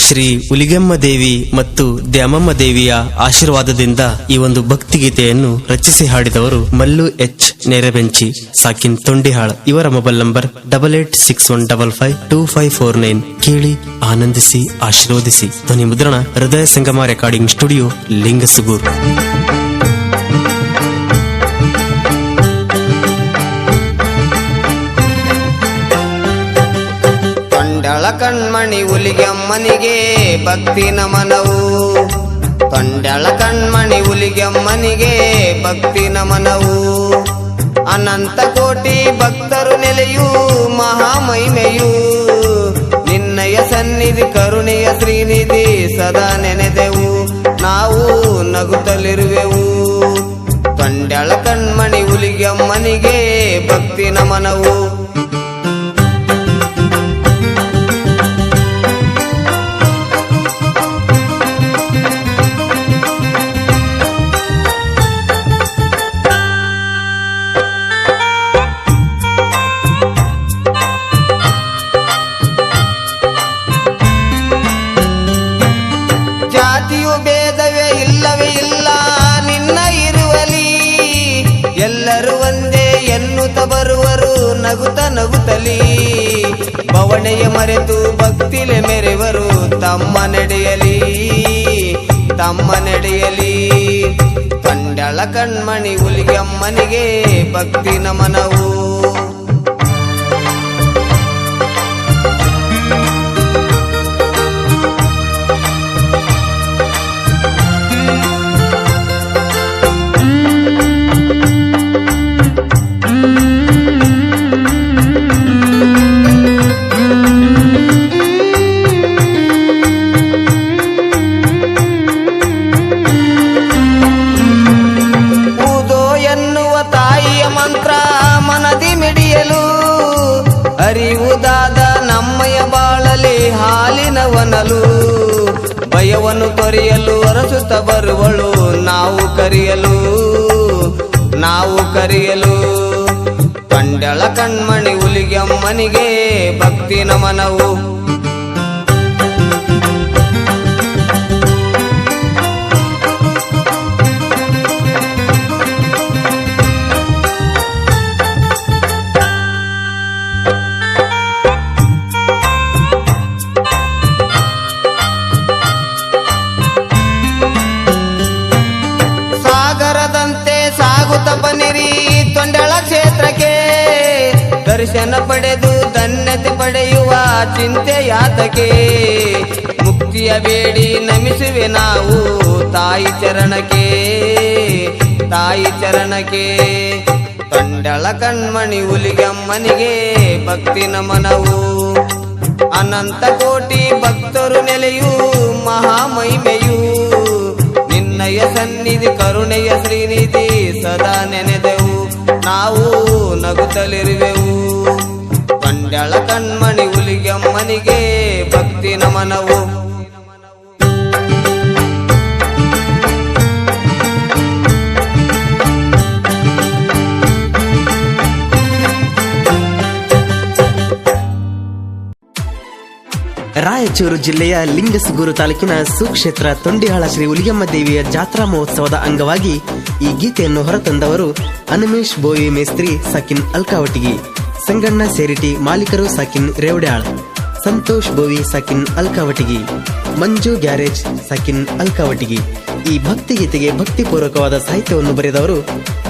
ಶ್ರೀ ಹುಲಿಗೆಮ್ಮ ದೇವಿ ಮತ್ತು ದ್ಯಾಮಮ್ಮ ದೇವಿಯ ಆಶೀರ್ವಾದದಿಂದ ಈ ಒಂದು ಭಕ್ತಿಗೀತೆಯನ್ನು ರಚಿಸಿ ಹಾಡಿದವರು ಮಲ್ಲು ಎಚ್ ನೇರಬೆಂಚಿ ಸಾಕಿನ್ ತೊಂಡಿಹಾಳ್. ಇವರ ಮೊಬೈಲ್ ನಂಬರ್ 8861552549. ಕೇಳಿ, ಆನಂದಿಸಿ, ಆಶೀರ್ವದಿಸಿ. ಧ್ವನಿ ಮುದ್ರಣ ಹೃದಯ ಸಂಗಮ ರೆಕಾರ್ಡಿಂಗ್ ಸ್ಟುಡಿಯೋ, ಲಿಂಗಸುಗೂರ್. ಕಣ್ಮಣಿ ಹುಲಿಗೆಮ್ಮನಿಗೆ ಭಕ್ತಿ ನಮನವು. ತೊಂಡಳ ಕಣ್ಮಣಿ ಹುಲಿಗೆಮ್ಮನಿಗೆ ಭಕ್ತಿ ನಮನವು. ಅನಂತ ಕೋಟಿ ಭಕ್ತರು ನೆಲೆಯೂ ಮಹಾಮಹಿಮೆಯು. ನಿನ್ನಯ ಸನ್ನಿಧಿ ಕರುಣೆಯ ಶ್ರೀನಿಧಿ ಸದಾ ನೆನೆದೆವು, ನಾವು ನಗುತ್ತಲಿರುವೆವು. ತೊಂಡಳ ಕಣ್ಮಣಿ ಹುಲಿಗೆಮ್ಮನಿಗೆ ಭಕ್ತಿ ನಮನವು. ಜಾತಿಯು ಭೇದವೇ ಇಲ್ಲವೇ ಇಲ್ಲ ನಿನ್ನ ಇರುವಲಿ. ಎಲ್ಲರೂ ಒಂದೇ ಎನ್ನುತ್ತ ಬರುವರು ನಗುತ್ತ ನಗುತ್ತಲಿ. ಬವಣೆಯ ಮರೆತು ಭಕ್ತಿಲೆ ಮೆರೆವರು ತಮ್ಮ ನಡೆಯಲಿ, ತಮ್ಮ ನಡೆಯಲಿ. ತೊಂಡಳ ಕಣ್ಮಣಿ ಹುಲಿಗೆಮ್ಮನಿಗೆ ಭಕ್ತಿ ನಮನವು. ಅರಿವುದಾದ ನಮ್ಮಯ ಬಾಳಲಿ ಹಾಲಿನವನಲು. ಭಯವನ್ನು ತೊರೆಯಲು ಅರಸುತ್ತ ಬರುವಳು ನಾವು ಕರೆಯಲು, ನಾವು ಕರೆಯಲು. ತೊಂಡಳ ಕಣ್ಮಣಿ ಹುಲಿಗೆಮ್ಮನಿಗೆ ಭಕ್ತಿ ನಮನವು. ಸಾಗರದಂತೆ ಸಾಗುತ್ತ ಬನ್ನಿರಿ ತೊಂಡಳ ಕ್ಷೇತ್ರಕ್ಕೆ. ದರ್ಶನ ಪಡೆದು ಧನ್ಯತೆ ಪಡೆಯುವ ಚಿಂತೆ ಯಾತಕ್ಕೆ. ಮುಕ್ತಿಯ ಬೇಡಿ ನಮಿಸುವೆ ನಾವು ತಾಯಿ ಚರಣಕ್ಕೆ, ತಾಯಿ ಚರಣಕ್ಕೆ. ತೊಂಡಳ ಕಣ್ಮಣಿ ಹುಲಿಗೆಮ್ಮನಿಗೆ ಭಕ್ತಿ ನಮನವು. ಅನಂತ ಕೋಟಿ ಭಕ್ತರು ನೆಲೆಯೂ ಮಹಾಮಹಿಮೆಯು. ನಿನ್ನಯ ಸನ್ನಿಧಿ ಕರುಣೆಯ ಶ್ರೀನಿಧಿ ಸದಾ ನೆನೆದೆವು, ನಾವು ನಗುತ್ತಲಿರುವೆವು. ತೊಂಡಳ ಕಣ್ಮಣಿ ಹುಲಿಗೆಮ್ಮನಿಗೆ ಭಕ್ತಿ ನಮನವು. ರಾಯಚೂರು ಜಿಲ್ಲೆಯ ಲಿಂಗಸುಗೂರು ತಾಲೂಕಿನ ಸುಕ್ಷೇತ್ರ ತೊಂಡಿಹಾಳ ಶ್ರೀ ಹುಲಿಗೆಮ್ಮ ದೇವಿಯ ಜಾತ್ರಾ ಮಹೋತ್ಸವದ ಅಂಗವಾಗಿ ಈ ಗೀತೆಯನ್ನು ಹೊರತಂದವರು ಅನಿಮೇಶ್ ಬೋಯಿ ಮೇಸ್ತ್ರಿ ಸಾಕಿನ್ ಅಲ್ಕಾವಟಿಗಿ, ಸಂಗಣ್ಣ ಸೇರಿಟಿ ಮಾಲೀಕರು ಸಾಕಿನ್ ರೇವಡ್ಯಾಳ್, ಸಂತೋಷ್ ಬೋವಿ ಸಾಕಿನ್ ಅಲ್ಕಾವಟಿಗಿ, ಮಂಜು ಗ್ಯಾರೇಜ್ ಸಾಕಿನ್ ಅಲ್ಕಾವಟಿಗಿ. ಈ ಭಕ್ತಿಗೀತೆಗೆ ಭಕ್ತಿಪೂರ್ವಕವಾದ ಸಾಹಿತ್ಯವನ್ನು ಬರೆದವರು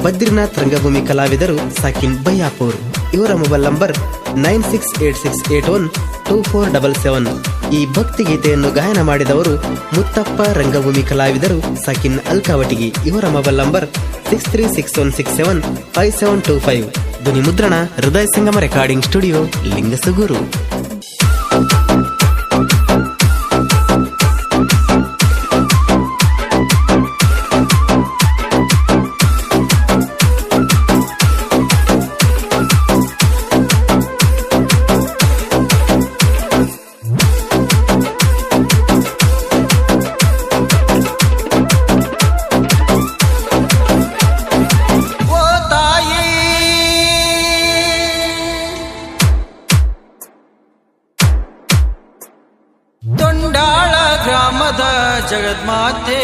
ಬದ್ರಿನಾಥ್ ರಂಗಭೂಮಿ ಕಲಾವಿದರು ಸಾಕಿನ್ ಬಯ್ಯಾಪುರ್. ಇವರ ಮೊಬೈಲ್ ನಂಬರ್ 9686812477. ಈ ಭಕ್ತಿಗೀತೆಯನ್ನು ಗಾಯನ ಮಾಡಿದವರು ಮುತ್ತಪ್ಪ ರಂಗಭೂಮಿ ಕಲಾವಿದರು ಸಾಕಿನ್ ಅಲ್ಕಾವಟಿಗಿ. ಇವರ ಮೊಬೈಲ್ ನಂಬರ್ 6361675725. ಧ್ವನಿ ಮುದ್ರಣ ಹೃದಯ ಸಂಗಮ ರೆಕಾರ್ಡಿಂಗ್ ಸ್ಟುಡಿಯೋ, ಲಿಂಗಸುಗೂರು. ತೊಂಡಾಳ ಗ್ರಾಮದ ಜಗನ್ಮಾತೆ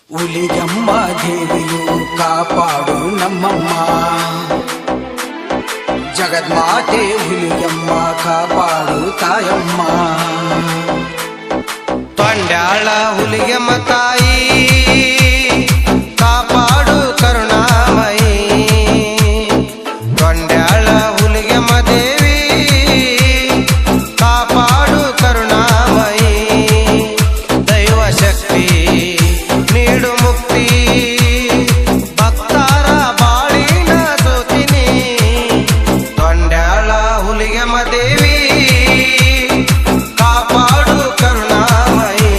ಹುಲಿಗೆಮ್ಮ ದೇವಿಯು ಕಾಪಾಡು ನಮ್ಮಮ್ಮ ಜಗನ್ಮಾತೆ ಹುಲಿಗೆಮ್ಮ ಕಾಪಾಡು ತಾಯಮ್ಮ ತೊಂಡ್ಯಾಳ ಹುಲಿಗೆಮ್ಮ ತಾಯಿ ಕಾಪಾಡು ಕರುಣಾಮಯಿ ತೊಂಡ್ಯಾಳ ಹುಲಿಗೆಮ್ಮ ದೇವಿ ಕಾಪಾಡು ಕರುಣಾಮಯಿ ದೈವ ಶಕ್ತಿ ನೀಡು ಮುಕ್ತಿ ಭಕ್ತರ ಬಾಳಿನ ಜ್ಯೋತಿನಿ ತೊಂಡ್ಯಾಳ ಹುಲಿಗೆಮ್ಮ ದೇವಿ ಕಾಪಾಡು ಕರುಣಾಮಯಿ.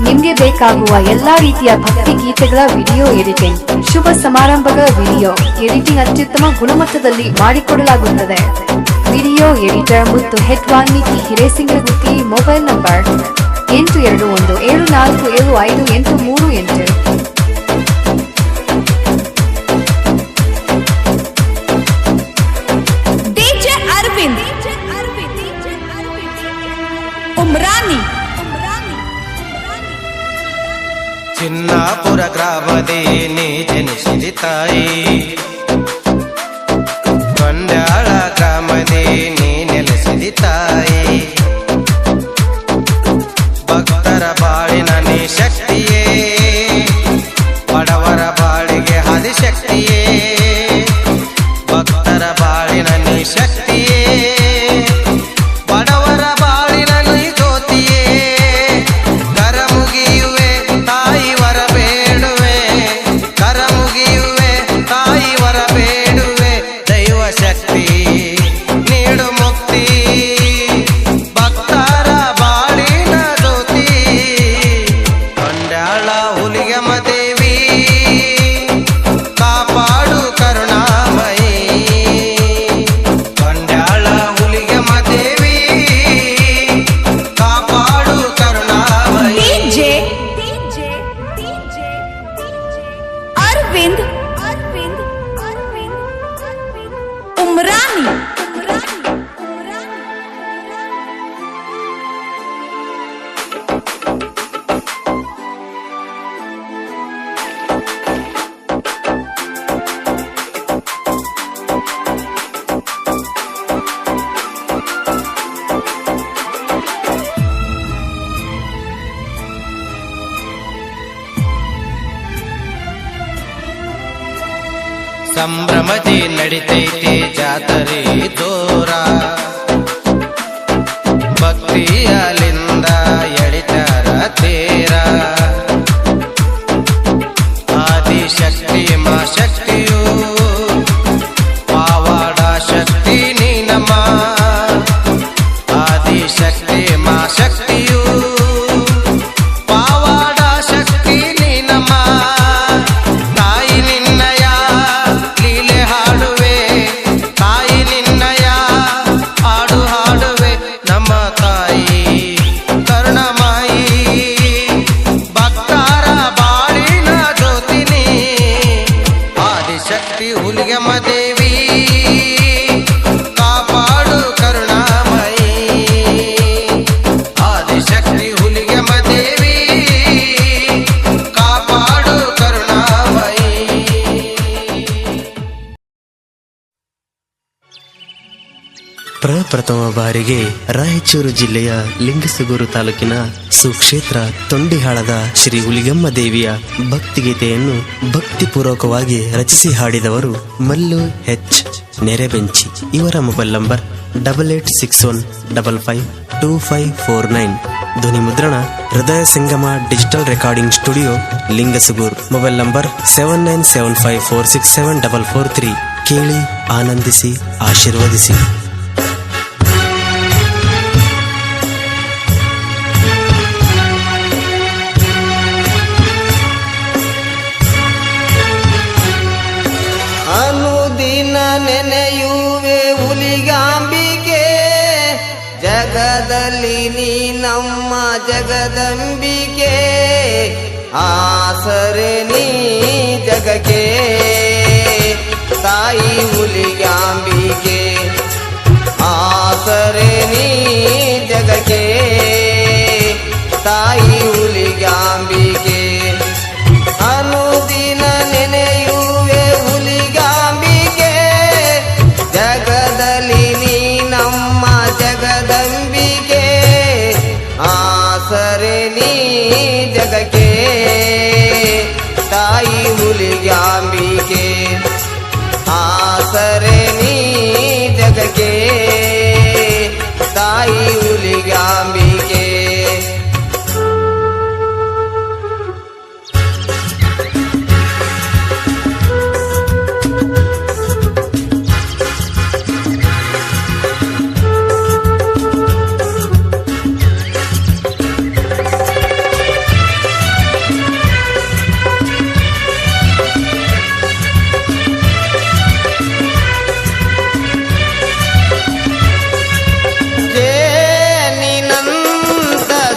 ನಿಮಗೆ ಬೇಕಾಗುವ ಎಲ್ಲಾ ರೀತಿಯ ಭಕ್ತಿ ಗೀತೆಗಳ ವಿಡಿಯೋ ಎಡಿಟಿಂಗ್, ಶುಭ ಸಮಾರಂಭಗಳ ವಿಡಿಯೋ ಎಡಿಟಿಂಗ್ ಅತ್ಯುತ್ತಮ ಗುಣಮಟ್ಟದಲ್ಲಿ ಮಾಡಿಕೊಡಲಾಗುತ್ತದೆ. ವಿಡಿಯೋ ಎಡಿಟರ್ ಮತ್ತು ಹೆಡ್ Valmiki Hiresingagutti. Mobile number 8217475838. DJ Arvind Umrani Chinnapura ಗ್ರಾಮದೇ ನೀ ಜನಿಸಿದಿ ತಾಯಿ ತೊಂಡ್ಯಾಳ ಗ್ರಾಮದೇ ನೀ ನೆಲೆಸಿದಿ ತಾಯಿ ಭಕ್ತರ ಬಾಳಿನ ನೀ ಶಕ್ತಿಯೇ ಬಡವರ ಬಾಳಿಗೆ ಆದಿಶಕ್ತಿಯೇ ಭಕ್ತರ ಬಾಳಿನ ನೀ ಶಕ್ತಿಯೇ ಬಡವರ ಬಾಳಿನ ನೀ ಜ್ಯೋತಿಯೇ ಕರ ಮುಗಿಯುವೆ ತಾಯಿ ವರ ಬೇಡುವೆ ಕರ ಮುಗಿಯುವೆ ತಾಯಿ ವರ ಬೇಡುವೆ ದೈವ ಶಕ್ತಿ ನೀಡು ಮುಕ್ತಿ ಭಕ್ತರ ಬಾಳಿನ ಜ್ಯೋತಿ ತೊಂಡ್ಯಾಳ ಹುಲಿಗೆಮ್ಮ ದೇವಿ ಕಾಪಾಡು ಕರುಣಾಮಯಿ ತೊಂಡ್ಯಾಳ ಹುಲಿಗೆಮ್ಮ ದೇವಿ ಕಾಪಾಡು ಕರುಣಾಮಯಿ. DJ Arvind Umrani ಸಂಭ್ರಮದಿ ನಡಿತೈತಿ ಜಾತರೆ ಜೋರ ಭಕ್ತಿಯಲಿಂದ ಎಳಿತಾರ ತೇರ ಆದಿಶಕ್ತಿ ಮಾ ಶಕ್ತಿಯು ಪಾವಾಡ ಶಕ್ತಿ ನೀನಮ್ಮ ಆದಿಶಕ್ತಿ ಮಾ ಶಕ್ತಿಯು ಪಾವಾಡ ಶಕ್ತಿ ನೀನಮ್ಮ ತಾಯಿ ನಿನ್ನಯ ಲೀಲೆ ಹಾಡುವೆ ತಾಯಿ ನಿನ್ನಯ ಹಾಡು ಹಾಡುವೆ ನಮ್ಮ ತಾಯಿ ಕರುಣಾಮಯಿ ಭಕ್ತರ ಬಾಳಿನ ಜ್ಯೋತಿನಿ ಆದಿಶಕ್ತಿ ಹುಲಿಗೆಮ್ಮ ದೇವಿ ಕಾಪಾಡು ಕರುಣಾಮಯಿ ಆದಿಶಕ್ತಿ ಹುಲಿಗೆಮ್ಮ ದೇವಿ ಕಾಪಾಡು ಕರುಣಾಮಯಿ. ಪ್ರಪ್ರಥಮ ಬಾರಿಗೆ ರಾಯಚೂರು ಜಿಲ್ಲೆಯ ಲಿಂಗಸಗೂರು ತಾಲೂಕಿನ ಸುಕ್ಷೇತ್ರ ತೊಂಡಿಹಾಳದ ಶ್ರೀ ಹುಲಿಗೆಮ್ಮ ದೇವಿಯ ಭಕ್ತಿಗೀತೆಯನ್ನು ಭಕ್ತಿಪೂರ್ವಕವಾಗಿ ರಚಿಸಿ ಹಾಡಿದವರು ಮಲ್ಲು ಎಚ್ ನೆರೆಬೆಂಚಿ. ಇವರ ಮೊಬೈಲ್ ನಂಬರ್ 8861552549. ಧ್ವನಿ ಮುದ್ರಣ Hrudaya Sangama digital recording studio Lingsugur. Mobile number 7975467443. ಕೇಳಿ ಆನಂದಿಸಿ ಆಶೀರ್ವದಿಸಿ. ಅನುದಿನ ನೆನೆಯುವೆ ಹುಲಿಗಾಂಬಿಕೆ ಜಗದಲ್ಲಿ ನೀ ನಮ್ಮ ಜಗದಂಬಿಕೆ ಆಸರೆ ನೀ ಜಗಕ್ಕೆ ತಾಯಿ ಹುಲಿಗಾಂಬಿಕೆ ಆಸರೆ ನೀ ಜಗಕ್ಕೆ ತಾಯಿ ಹುಲಿಗಾಂಬಿಕೆ ಅನುದಿನ ನೆನೆಯುವೆ ಹುಲಿಗಾಂಬಿಕೆ ಜಗದಲ್ಲಿ ನೀ ನಮ್ಮ ಜಗದಂಬಿಕೆ ಆಸರೆ ನೀ ಜಗಕ್ಕೆ ತಾಯಿ ಹುಲಿಗಾಂಬಿಕೆ ಆಸರೆ ನೀ ಜಗಕ್ಕೆ ತಾಯಿ ಹುಲಿಗಾಂಬಿಕೆ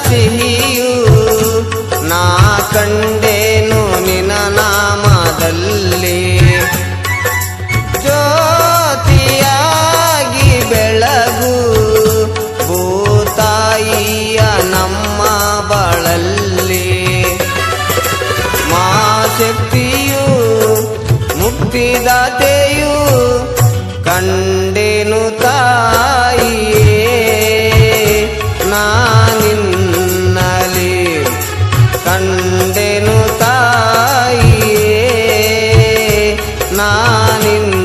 ಸಿಹಿಯು ನಾ ಕಂಡೇನು ನಿನ ನಾಮದಲ್ಲಿ ಜ್ಯೋತಿಯಾಗಿ ಬೆಳಗು ಭೂತಾಯಿಯ ನಮ್ಮ ಬಾಳಲ್ಲಿ ಮಾಶಕ್ತಿಯು ಮುಕ್ತಿದಾತೆಯು ಕಂಡೇನು ತಾಯಿಯೇ ನಾನಿನ್ನಲಿ ಕಂಡೆನು ತಾಯಿಯೇ ನಾನಿನ್ನಲಿ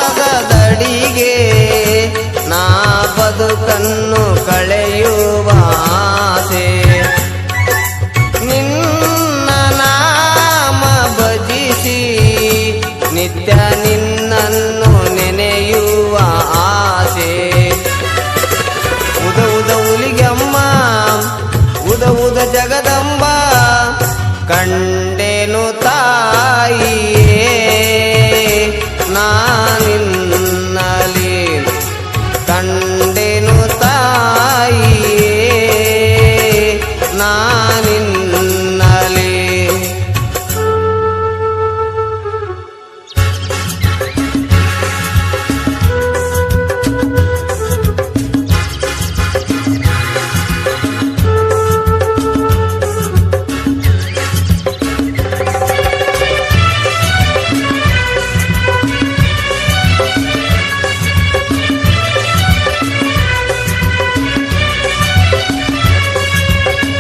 ಪಾದದಡಿಗೆ ನಾ ಬದುಕನ್ನು ಕಳೆಯುವ ಆಸೆ ನಿನ್ನ ನಾಮ ಭಜಿಸಿ ನಿತ್ಯ ನಿನ್ನನ್ನು ನೆನೆಯುವ ಆಸೆ ಉದ ಉದ ಹುಲಿಗಮ್ಮ ಉದ ಉದ ಜಗದಂಬ ಕಂಡೆನು ತಾಯಿಯೇ ನಾನಿನ್ನಲಿ ಕಂಡೆನು ತಾಯಿಯೇ ನಾನಿನ್ನಲಿ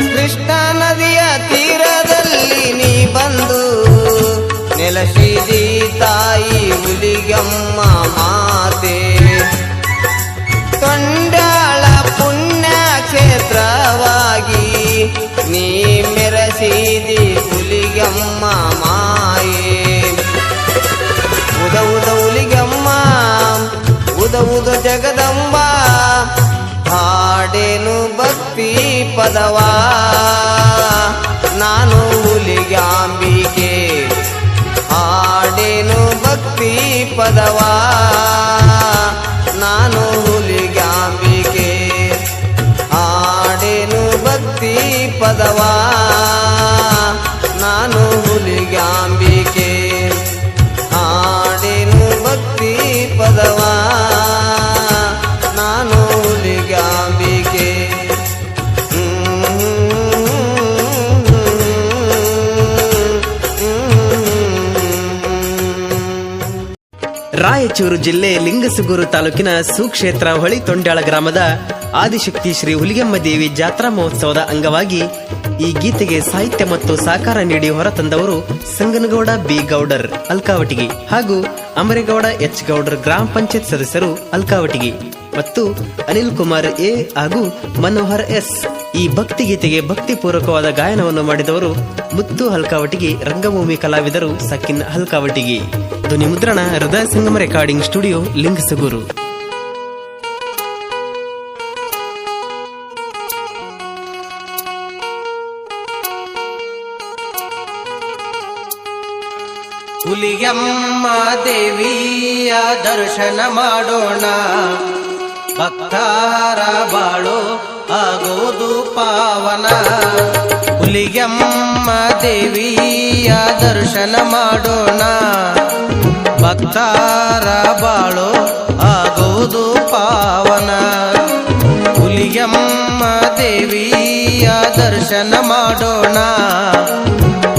ಕೃಷ್ಣ ನದಿಯ ತೀರದಲ್ಲಿ ನೀ ಬಂದು ನೆಲೆಸಿದಿ ತಾಯಿ ಹುಲಿಗಮ್ಮ ಮಾತೆ ತೊಂಡಾಳ ಪುಣ್ಯ ಕ್ಷೇತ್ರವಾಗಿ ನೀ ಮೆರೆಸಿದಿ ಹುಲಿಗಮ್ಮ ಮಾಯೆ ಉದ ಉದ ಹುಲಿಗಮ್ಮ ಉದ ಉದ ಜಗದಂಬ ಹಾಡೇನು ಭಕ್ತಿ ಪದವಾ ನಾನು ಹುಲಿಗಾಂಬಿಕೆ ಹಾಡೇನು ಭಕ್ತಿ ಪದವಾ ನಾನು ಹುಲಿಗಾಂಬಿಕೆ ಹಾಡೇನು ಭಕ್ತಿ ಪದವಾ ನಾನು ಹುಲಿಗಾಂಬಿಕೆ ಹಾಡೇನು ಭಕ್ತಿ ಪದವಾ ನಾನು ಹುಲಿಗಾಂಬಿಕೆ ರಾಯಚೂರು ಜಿಲ್ಲೆ ಲಿಂಗಸುಗೂರು ತಾಲೂಕಿನ ಸುಕ್ಷೇತ್ರ ಹೊಳಿ ತೊಂಡ್ಯಾಳ ಗ್ರಾಮದ ಆದಿಶಕ್ತಿ ಶ್ರೀ ಹುಲಿಗೆಮ್ಮ ದೇವಿ ಜಾತ್ರಾ ಮಹೋತ್ಸವದ ಅಂಗವಾಗಿ ಈ ಗೀತೆಗೆ ಸಾಹಿತ್ಯ ಮತ್ತು ಸಹಕಾರ ನೀಡಿ ಹೊರತಂದವರು ಸಂಗನಗೌಡ ಬಿ ಗೌಡರ್ ಅಲ್ಕಾವಟಿಗಿ ಹಾಗೂ ಅಮರೇಗೌಡ ಎಚ್ ಗೌಡರ್ ಗ್ರಾಮ ಪಂಚಾಯತ್ ಸದಸ್ಯರು ಅಲ್ಕಾವಟಿಗಿ ಮತ್ತು ಅನಿಲ್ ಕುಮಾರ್ ಎ ಹಾಗೂ ಮನೋಹರ್ ಎಸ್. ಈ ಭಕ್ತಿ ಗೀತೆಗೆ ಭಕ್ತಿಪೂರ್ವಕವಾದ ಗಾಯನವನ್ನು ಮಾಡಿದವರು ಮುತ್ತು ಹಲ್ಕಾವಟಿಗಿ, ರಂಗಭೂಮಿ ಕಲಾವಿದರು ಸಕಿನ್ ಹಲ್ಕಾವಟಿಗಿ. ಧ್ವನಿ ಮುದ್ರಣ ಹೃದಯ ಸಂಗಮ ರೆಕಾರ್ಡಿಂಗ್ ಸ್ಟುಡಿಯೋ ಲಿಂಗಸಗೂರು. ಹುಲಿಗೆಮ್ಮ ದೇವಿಯ ದರ್ಶನ ಮಾಡೋಣ, ಭಕ್ತರ ಬಾಳು ಆಗೋದು ಪಾವನ. ಹುಲಿಗೆಮ್ಮ ದೇವಿಯ ದರ್ಶನ ಮಾಡೋಣ, ಭಕ್ತರ ಬಾಳು ಆಗೋದು ಪಾವನ. ಹುಲಿಗೆಮ್ಮ ದೇವಿಯ ದರ್ಶನ ಮಾಡೋಣ,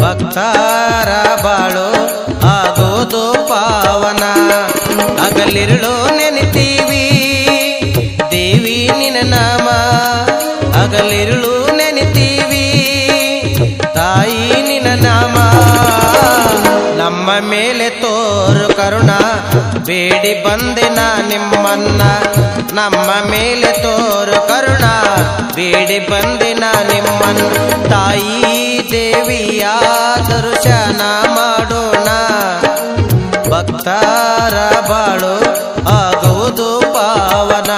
ಭಕ್ತರ ಬಾಳು ಆಗೋದು ಪಾವನ. ಹಗಲಿರುಳು ನೆನೆತೀವಿ ದೇವಿ ನಿನ್ನ ನಾಮ, ಹಗಲಿರುಳು ನೆನೆತೀವಿ ತಾಯಿ ನಿನ್ನ ನಾಮ. ನಮ್ಮ ಮೇಲೆ ತೋರು ಕರುಣ ಬೇಡಿ ಬಂದೆನ ನಿಮ್ಮನ್ನ, ನಮ್ಮ ಮೇಲೆ ತೋರು ಕರುಣ ಬೇಡಿ ಬಂದೆನ ನಿಮ್ಮನ್ನ. ತಾಯಿ ದೇವಿಯ ದರ್ಶನ ಮಾಡೋಣ, ಭಕ್ತರ ಬಾಳು ಆಗುವುದು ಪಾವನ.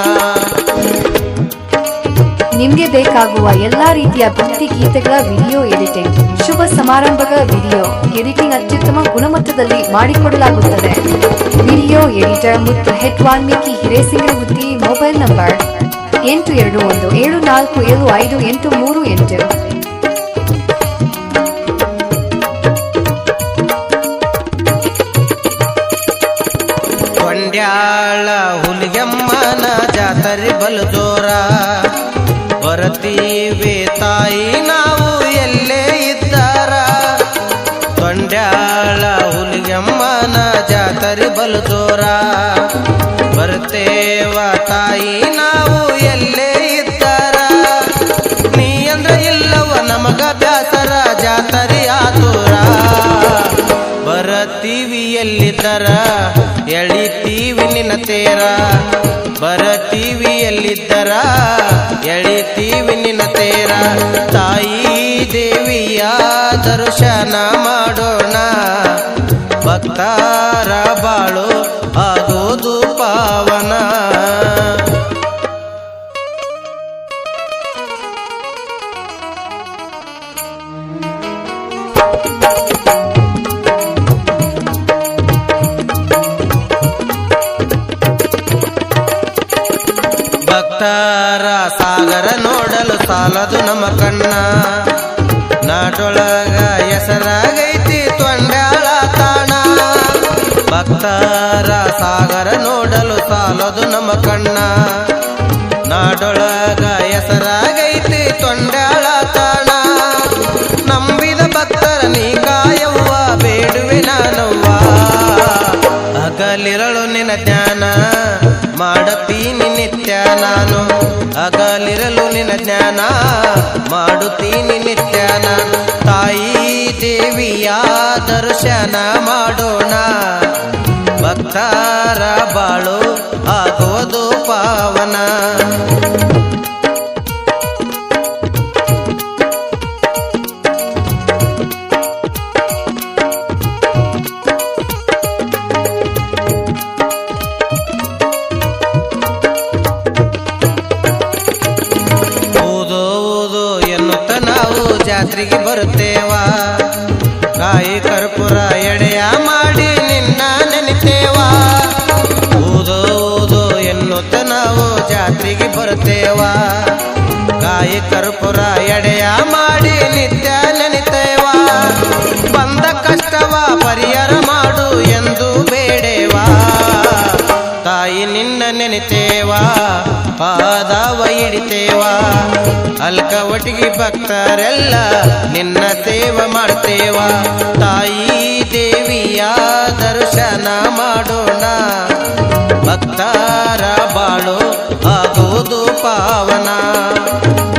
ನಿಮ್ಗೆ ಬೇಕಾಗುವ ಎಲ್ಲಾ ರೀತಿಯ ಭಕ್ತಿ ಗೀತೆಗಳ ವಿಡಿಯೋ ಎಡಿಟಿಂಗ್, ಶುಭ ಸಮಾರಂಭಗಳ ವಿಡಿಯೋ ಎಡಿಟಿಂಗ್ ಅತ್ಯುತ್ತಮ ಗುಣಮಟ್ಟದಲ್ಲಿ ಮಾಡಿಕೊಡಲಾಗುತ್ತದೆ. ವಿಡಿಯೋ ಎಡಿಟರ್ ಮತ್ತು ಹೆಡ್ ವಾಲ್ಮೀಕಿ ಹಿರೇಸಿಂಗನಗುತ್ತಿ. Mobile number 8217475838. ಕೊಂಡ್ಯಾಳ ಹುಲಿಗೆಮ್ಮನ ಜಾತರೆ ಬಲು ಜೋರ, ಬರತೀವಿ ತಾಯಿ ನಾವು ಎಲ್ಲೇ ಇದ್ದಾರ. ಕೊಂಡ್ಯಾಳ ಹುಲಿಗೆಮ್ಮನ ಜಾತರೆ ಬಲು ಜೋರ, ಬರ್ತೇವ ತಾಯಿ ನಾವು ಎಲ್ಲೇ ಇದ್ದಾರ. ನೀ ಅಂದ್ರ ಇಲ್ಲವ ನಮಗ ಬ್ಯಾಸರ ಜಾತರೆ ಆತುರ. ಬರತೀವಿ ಎಲ್ಲಿದ್ದರ ಎಳಿತೀವಿ ನಿನ್ನ ತೇರ, ಬರತೀವಿ ಎಲ್ಲಿದ್ದರ ಎಳಿತೀವಿ ನಿನ್ನ ತೇರ. ತಾಯಿ ದೇವಿಯ ದರ್ಶನ ಮಾಡೋಣ, ಭಕ್ತರ ಬಾಳು ಆಗೋದು ಪಾವನ. ಭಕ್ತರ ಸಾಗರ ನೋಡಲು ಸಾಲದು ನಮ್ಮ ಕಣ್ಣ, ನಾಟೊಳಗ ಹೆಸರಾಗೈತಿ ತೊಂಡ್ಯಾಳ ತಾಣ. ಭಕ್ತರ ಸಾಗರ ನೋಡಲು ಸಾಲದು ನಮ್ಮ ಕಣ್ಣ, ನಾಡೊಳಗ ಹೆಸರಾಗೈತಿ ತೊಂಡ್ಯಾಳ ತಾಣ. ನಂಬಿದ ಭಕ್ತರ ನೀ ಕಾಯವ್ವ ಬೇಡುವೆ ನಾನವ್ವ, ಹಗಲಿರಳು ನಿನ್ನ ಜ್ಞಾನ ಮಾಡುತ್ತೀನಿ ನಿತ್ಯ ನಾನು. ಹಗಲಿರಲು ನಿನ್ನ ಜ್ಞಾನ ಮಾಡುತ್ತೀನಿ ನಿತ್ಯ ನಾನು. ತಾಯಿ ದೇವಿಯ ದರ್ಶನ ಮಾಡೋಣ, ಭಕ್ತರ ಬಾಳು ಆಗೋದು ಪಾವನ. ಜಾತ್ರೆಗೆ ಬರುತ್ತೇವ, ಕಾಯಿ ಕರ್ಪೂರ ಎಡೆಯ ಮಾಡಿ ನಿನ್ನ ನೆನೆತೇವ. ಊದೋ ಊದೋ ಎನ್ನುತ್ತ ನಾವು ಜಾತ್ರೆಗೆ ಬರುತ್ತೇವ, ಕಾಯಿ ಕರ್ಪೂರ ಎಡೆಯ ಮಾಡಿ ನಿತ್ಯ ನೆನೆತೇವ. ಬಂದ ಕಷ್ಟವ ಪರಿಹಾರ ಮಾಡು ಎಂದು ಬೇಡೇವ, ತಾಯಿ ನಿನ್ನ ನೆನೆತೇವ ಪಾದವ ಹಿಡಿತೇವ. ಅಲ್ಕ ಒಟ್ಟಿಗೆ ಭಕ್ತರೆಲ್ಲ ನಿನ್ನ ಸೇವೆ ಮಾಡ್ತೇವ. ತಾಯಿ ದೇವಿಯ ದರ್ಶನ ಮಾಡೋಣ, ಭಕ್ತರ ಬಾಳು ಆಗೋದು ಪಾವನ.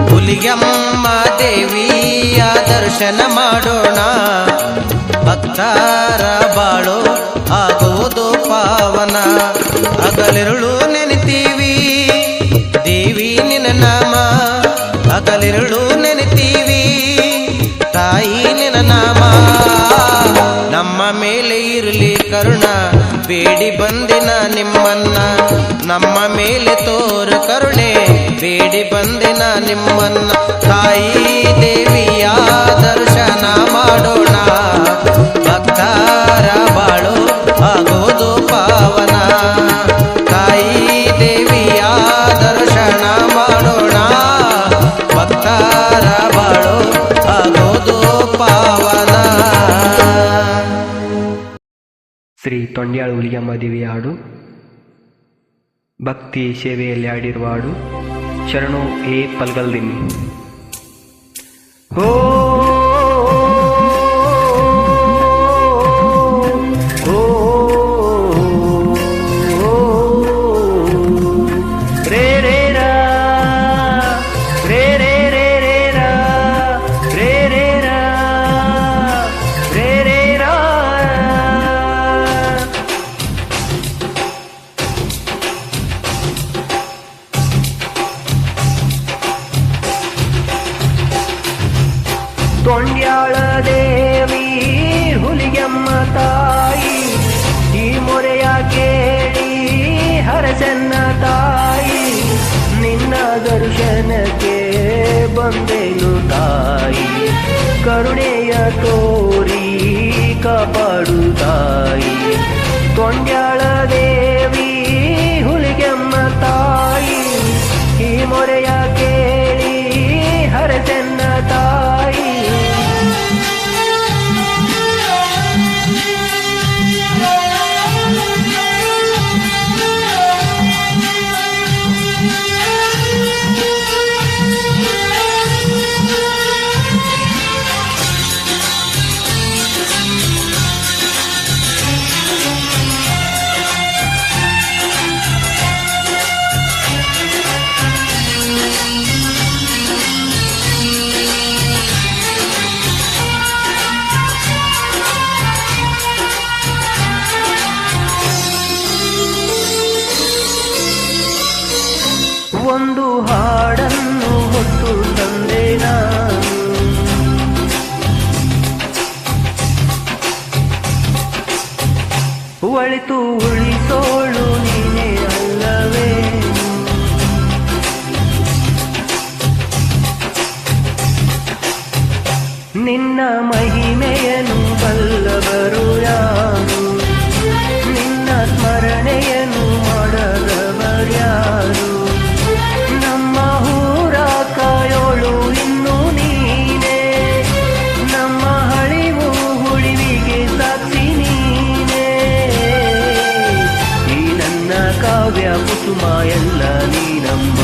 ಹುಲಿಗೆಮ್ಮ ದೇವಿಯ ದರ್ಶನ ಮಾಡೋಣ, ಭಕ್ತರ ಬಾಳು ಆಗೋದು ಪಾವನ. ಹಗಲಿರುಳು ನೆನೆತೀವಿ ದೇವಿ ನಿನ್ನ ನಾಮ, ಹಗಲಿರುಳು ನೆನೆತೀವಿ ತಾಯಿ ನಿನ್ನ ನಾಮ. ನಮ್ಮ ಮೇಲೆ ಇರಲಿ ಕರುಣ ಬೇಡಿ ಬಂದಿನ ನಿಮ್ಮನ್ನ ನಮ್ಮ ಮೇಲೆ ತೋರು ಕರುಣೆ ಬೇಡಿ ಬಂದಿನ ನಿಮ್ಮನ್ನ ತಾಯಿ ದೇವಿಯ ದರ್ಶನ ಮಾಡೋಣ ಭಕ್ತರ ಬಾಳು ಆಗೋದು ಪಾವನ ತಾಯಿ ದೇವಿಯ ದರ್ಶನ ಮಾಡೋಣ ಭಕ್ತರ ಬಾಳು ಆಗೋದು ಪಾವನ. ಶ್ರೀ ತೊಂಡ್ಯಾಳ ಹುಲಿಗೆಮ್ಮ ದೇವಿಯ ಹಾಡು ಭಕ್ತಿ ಸೇವೆಯಲ್ಲಿ ಹಾಡಿರುವ ಹಾಡು ಶರಣು ಎ ಪಲ್ಗಲ್ದಿನಿ. ಓ ರೇ ರೇ ರಾ ರೇ ರೇ ರೇ ರೇ ರಾ ರೇ ರೇ ರಾ ರೇ ರೇ ರಾ. ತೊಂಡ್ಯಾಳ ದೇವಿ ಹುಲಿಗೆಮ್ಮ ತಾಯಿ ಈ ಮೊರೆಯ ಕೇಳಿ ಹರಸನ್ನ ತಾಯಿ ನಿನ್ನ ದರ್ಶನಕ್ಕೆ ಬಂದೆನು ತಾಯಿ ಕರುಣೆಯ ತೋರಿ ಕಾಪಾಡು ತಾಯಿ. ತೊಂಡ್ಯಾಳ ದೇವಿ ಹುಲಿಗೆಮ್ಮ ತಾಯಿ ಈ ಮೊರೆಯ ಕೇಳಿ ಹರಸನ್ನ ತಾಯಿ ಒಂದು ಹಾಡನ್ನು ಹೊತ್ತು ತಂದೆ ನಾನು ಒಳಿತು ಉಳಿಸೋಳು ನೀನೇ ಅಲ್ಲವೇ ನಿನ್ನ ಮಹಿಮೆಯನ್ನು ಬಲ್ಲವರು ಯಾರು ನಿನ್ನ ಸ್ಮರಣೆಯನ್ನು ಮಾಡದವರ್ಯಾರು ನಮ್ಮ ಊರ ಕಾಯೋಳು ಇನ್ನು ನೀನೇ ನಮ್ಮ ಹಳಿವು ಹುಳಿವಿಗೆ ಸಾಕ್ಷಿ ನೀನೇ ಈ ನನ್ನ ಕಾವ್ಯ ಕುಸುಮ ಎಲ್ಲ ನೀನಮ್ಮ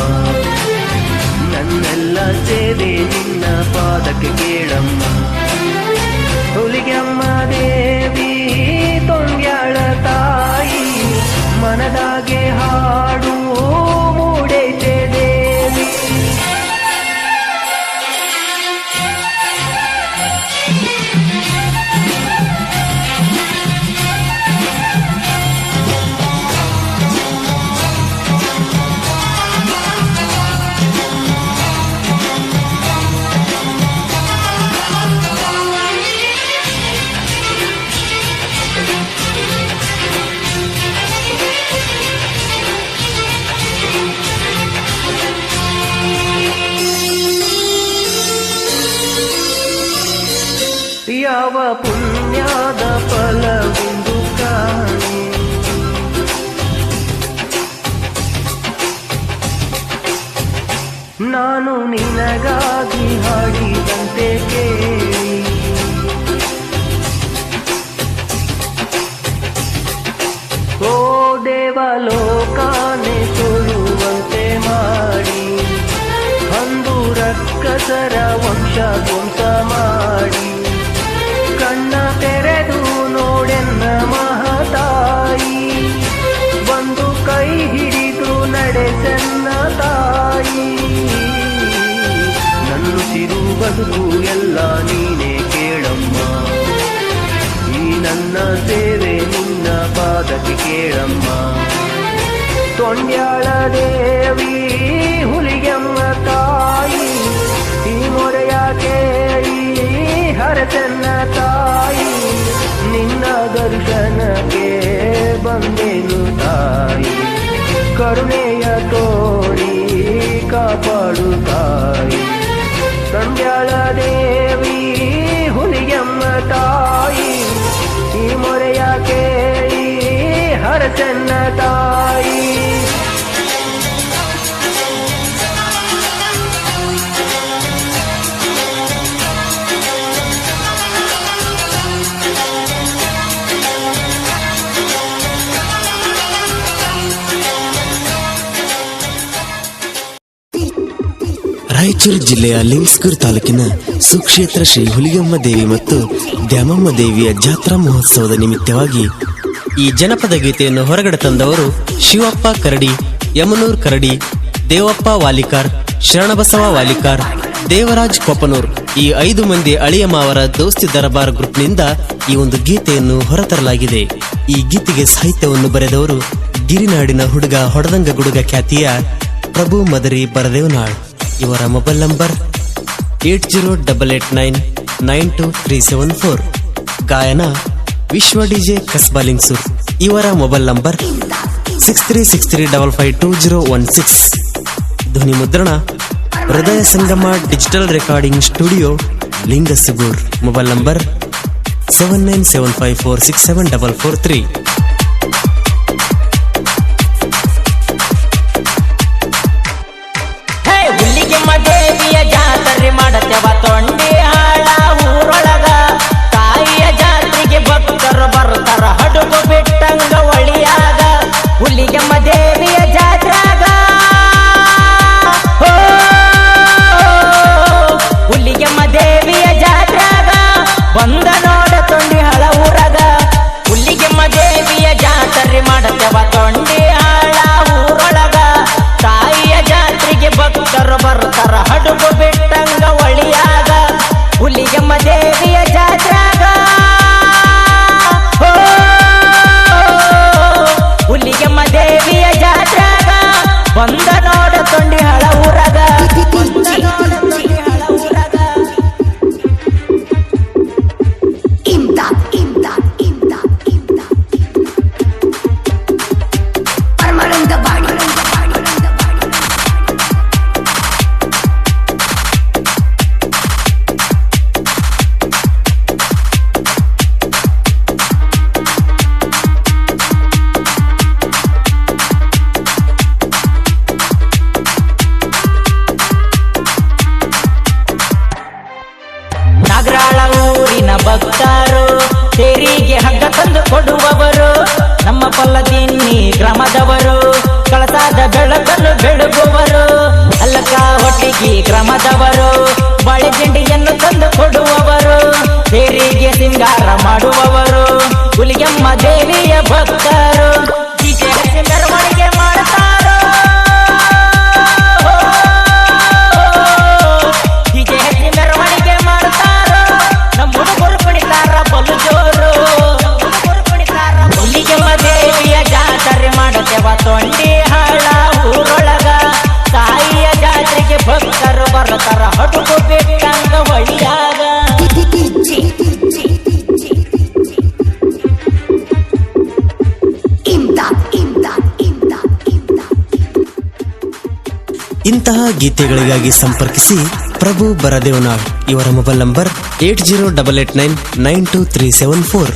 ನನ್ನೆಲ್ಲ ಸೇವೆ ನಿನ್ನ ಪಾದಕ್ಕೆ ಕೇಳಮ್ಮ. ಹುಲಿಗೆಮ್ಮ ದೇವಿ ತೊಂಡ್ಯಾಳ ತಾಯಿ ಮನದಾಗೆ ಹಾಡು ಮೂಡೈತೆ ದೇವಿ. ಯಾವ ಪುಣ್ಯದ ಫಲವೆಂದು ಕಾಣೆ ನಾನು ನಿನಗಾಗಿ ಹಾಡಿದಂತೆ ಕೇಳಿ ಓ ದೇವಲೋಕಾನೆ ಸುರುವಂತೆ ಮಾಡಿ ಅಂದು ರಕ್ಕಸರ ವಂಶ ಧ್ವಂಸ ಮಾಡಿ ಕಣ್ಣ ತೆರೆದು ನೋಡೆನ್ನ ಮಹತಾಯಿ ಬಂದು ಕೈ ಹಿಡಿದು ನಡೆಸೆನ್ನ ತಾಯಿ ನನ್ನುಸಿರು ಬದುಕು ಎಲ್ಲ ನೀನೇ ಕೇಳಮ್ಮ ಈ ನನ್ನ ಸೇವೆ ನಿನ್ನ ಪಾದಕ್ಕೆ ಕೇಳಮ್ಮ. ತೊಂಡ್ಯಾಳ ದೇವಿ ಹುಲಿಗೆಮ್ಮ ತಾಯಿ ಈ ಮೊರೆಯ ಕೇಳಿ ಹರಸನ್ನ ತಾಯಿ ನಿನ್ನ ದರ್ಶನ ದರ್ಶನಕ್ಕೆ ಬಂದೆನು ತಾಯಿ, ಕರುಣೆಯ ತೋರಿ ಕಾಪಾಡು ತಾಯಿ. ಸಂಧ್ಯಾಳ ದೇವಿ ಹುಲಿಗೆಮ್ಮ ತಾಯಿ, ಈ ಮೊರೆಯ ಕೇಳಿ ಹರಸನ್ನ ತಾಯಿ. ರಾಯಚೂರು ಜಿಲ್ಲೆಯ ಲಿಂಗಸ್ಗೂರು ತಾಲೂಕಿನ ಸುಕ್ಷೇತ್ರ ಶ್ರೀ ಹುಲಿಗಮ್ಮ ದೇವಿ ಮತ್ತು ದ್ಯಾಮಮ್ಮ ದೇವಿಯ ಜಾತ್ರಾ ಮಹೋತ್ಸವದ ನಿಮಿತ್ತವಾಗಿ ಈ ಜನಪದ ಗೀತೆಯನ್ನು ಹೊರಗಡೆ ತಂದವರು ಶಿವಪ್ಪ ಕರಡಿ, ಯಮನೂರ್ ಕರಡಿ, ದೇವಪ್ಪ ವಾಲಿಕಾರ್, ಶರಣಬಸವ ವಾಲಿಕಾರ್, ದೇವರಾಜ್ ಕೊಪ್ಪನೂರ್. ಈ 5 ಮಂದಿ ಅಳಿಯ ಮಾವರ ದೋಸ್ತಿ ದರಬಾರ್ ಗ್ರೂಪ್ನಿಂದ ಈ ಒಂದು ಗೀತೆಯನ್ನು ಹೊರತರಲಾಗಿದೆ. ಈ ಗೀತೆಗೆ ಸಾಹಿತ್ಯವನ್ನು ಬರೆದವರು ಗಿರಿನಾಡಿನ ಹುಡುಗ ಹೊಡದಂಗ ಗುಡುಗ ಖ್ಯಾತಿಯ ಪ್ರಭು ಮದರಿ ಬರದೇವನಾಳ್. ಇವರ ಮೊಬೈಲ್ ನಂಬರ್ 8088992374. ಗಾಯನ ವಿಶ್ವ ಡಿಜೆ ಕಸ್ಬಾ ಲಿಂಗ್ಸೂರ್. ಇವರ ಮೊಬೈಲ್ ನಂಬರ್ 6363552016. ಧ್ವನಿ ಮುದ್ರಣ Hrudaya Sangama digital recording studio Lingsugur. Mobile number 7975467443. ದೇವಿಯ ಜಾತ್ರೆ ಮಾಡತ್ಯವ ತೊಂಡಿಹಾಳ ಊರೊಳಗ, ತಾಯಿಯ ಜಾತ್ರೆಗೆ ಭಕ್ತರು ಬರ್ತಾರ ಹಡುಗು ಬಿಟ್ಟಂಗ ಒಳಿಯಾಗ. ಹುಲಿಗೆಮ್ಮ ದೇವಿಯ ಜಾತ್ರಾಗ ಹುಲಿಗೆಮ್ಮ ದೇವಿಯ ಜಾತ್ರಾಗ ಬಂದ ನೋಡ ತೊಂಡಿಹಾಳ ಊರಗ. ಹುಲಿಗೆಮ್ಮ ದೇವಿಯ ಜಾತ್ರೆ ಮಾಡತ್ಯವ ತೊಂಡಿಹಾಳ ಊರೊಳಗ, ತಾಯಿಯ ಜಾತ್ರೆಗೆ ಭಕ್ತರು ಬರ್ತಾರ ಹಡುಗು ಬಿಟ್ಟಂಗ ಒಳಿಯಾಗ. ಹುಲಿಗೆಮ್ಮ ದೇವಿಯ ಜಾತ್ರಾಗ ಹುಲಿಗೆಮ್ಮ ದೇವಿಯ ಜಾತ್ರಾಗ ಬಂದ ನೋಡ ತೊಂಡಿಹಾಳ ಊರಗ. ನಾಗರಾಳ ಊರಿನ ಭಕ್ತರು ತೇರಿಗೆ ಹಗ್ಗ ತಂದು ಕೊಡುವವರು, ನಮ್ಮ ಪಲ್ಲದಿನ್ನಿ ಗ್ರಾಮದವರು ಕಳಸಾದ ಬೆಳಕನ್ನು ಬೆಳಗುವರು. ಅಲ್ಲಕ ಹೊಟ್ಟಿಗೆ ಗ್ರಾಮದವರು ಬಾಳೆ ಜಂಡಿಯನ್ನು ತಂದು ಕೊಡುವವರು, ತೇರಿಗೆ ಸಿಂಗಾರ ಮಾಡುವವರು ಹುಲಿಗೆಮ್ಮ ದೇವಿಯ ಭಕ್ತರು. ಮೆರವಣಿಗೆ ಮಾಡ್ತಾರೋ ಮೆರವಣಿಗೆ ಮಾಡ್ತಾರೋ, ನಮ್ಮ ಹುಡುಗರು ಕುಣಿತಾರ ಬಲು ಜೋರು. ಹುಲಿಗೆಮ್ಮ ದೇವಿಯ ಜಾತ್ರೆ ಮಾಡತ್ಯವ ತೊಂಡಿಹಾಳ ಊರೊಳಗ, ತಾಯಿಯ ಜಾತ್ರೆಗೆ ಭಕ್ತರು ಬರ್ತಾರ ಹಡುಗು ಬಿಟ್ಟಂಗ ಒಳಿಯಾಗ. ಇಂತಹ ಗೀತೆಗಳಿಗಾಗಿ ಸಂಪರ್ಕಿಸಿ ಪ್ರಭು ಬರದೇವನಾಳ್. ಇವರ ಮೊಬೈಲ್ ನಂಬರ್ 8088992374.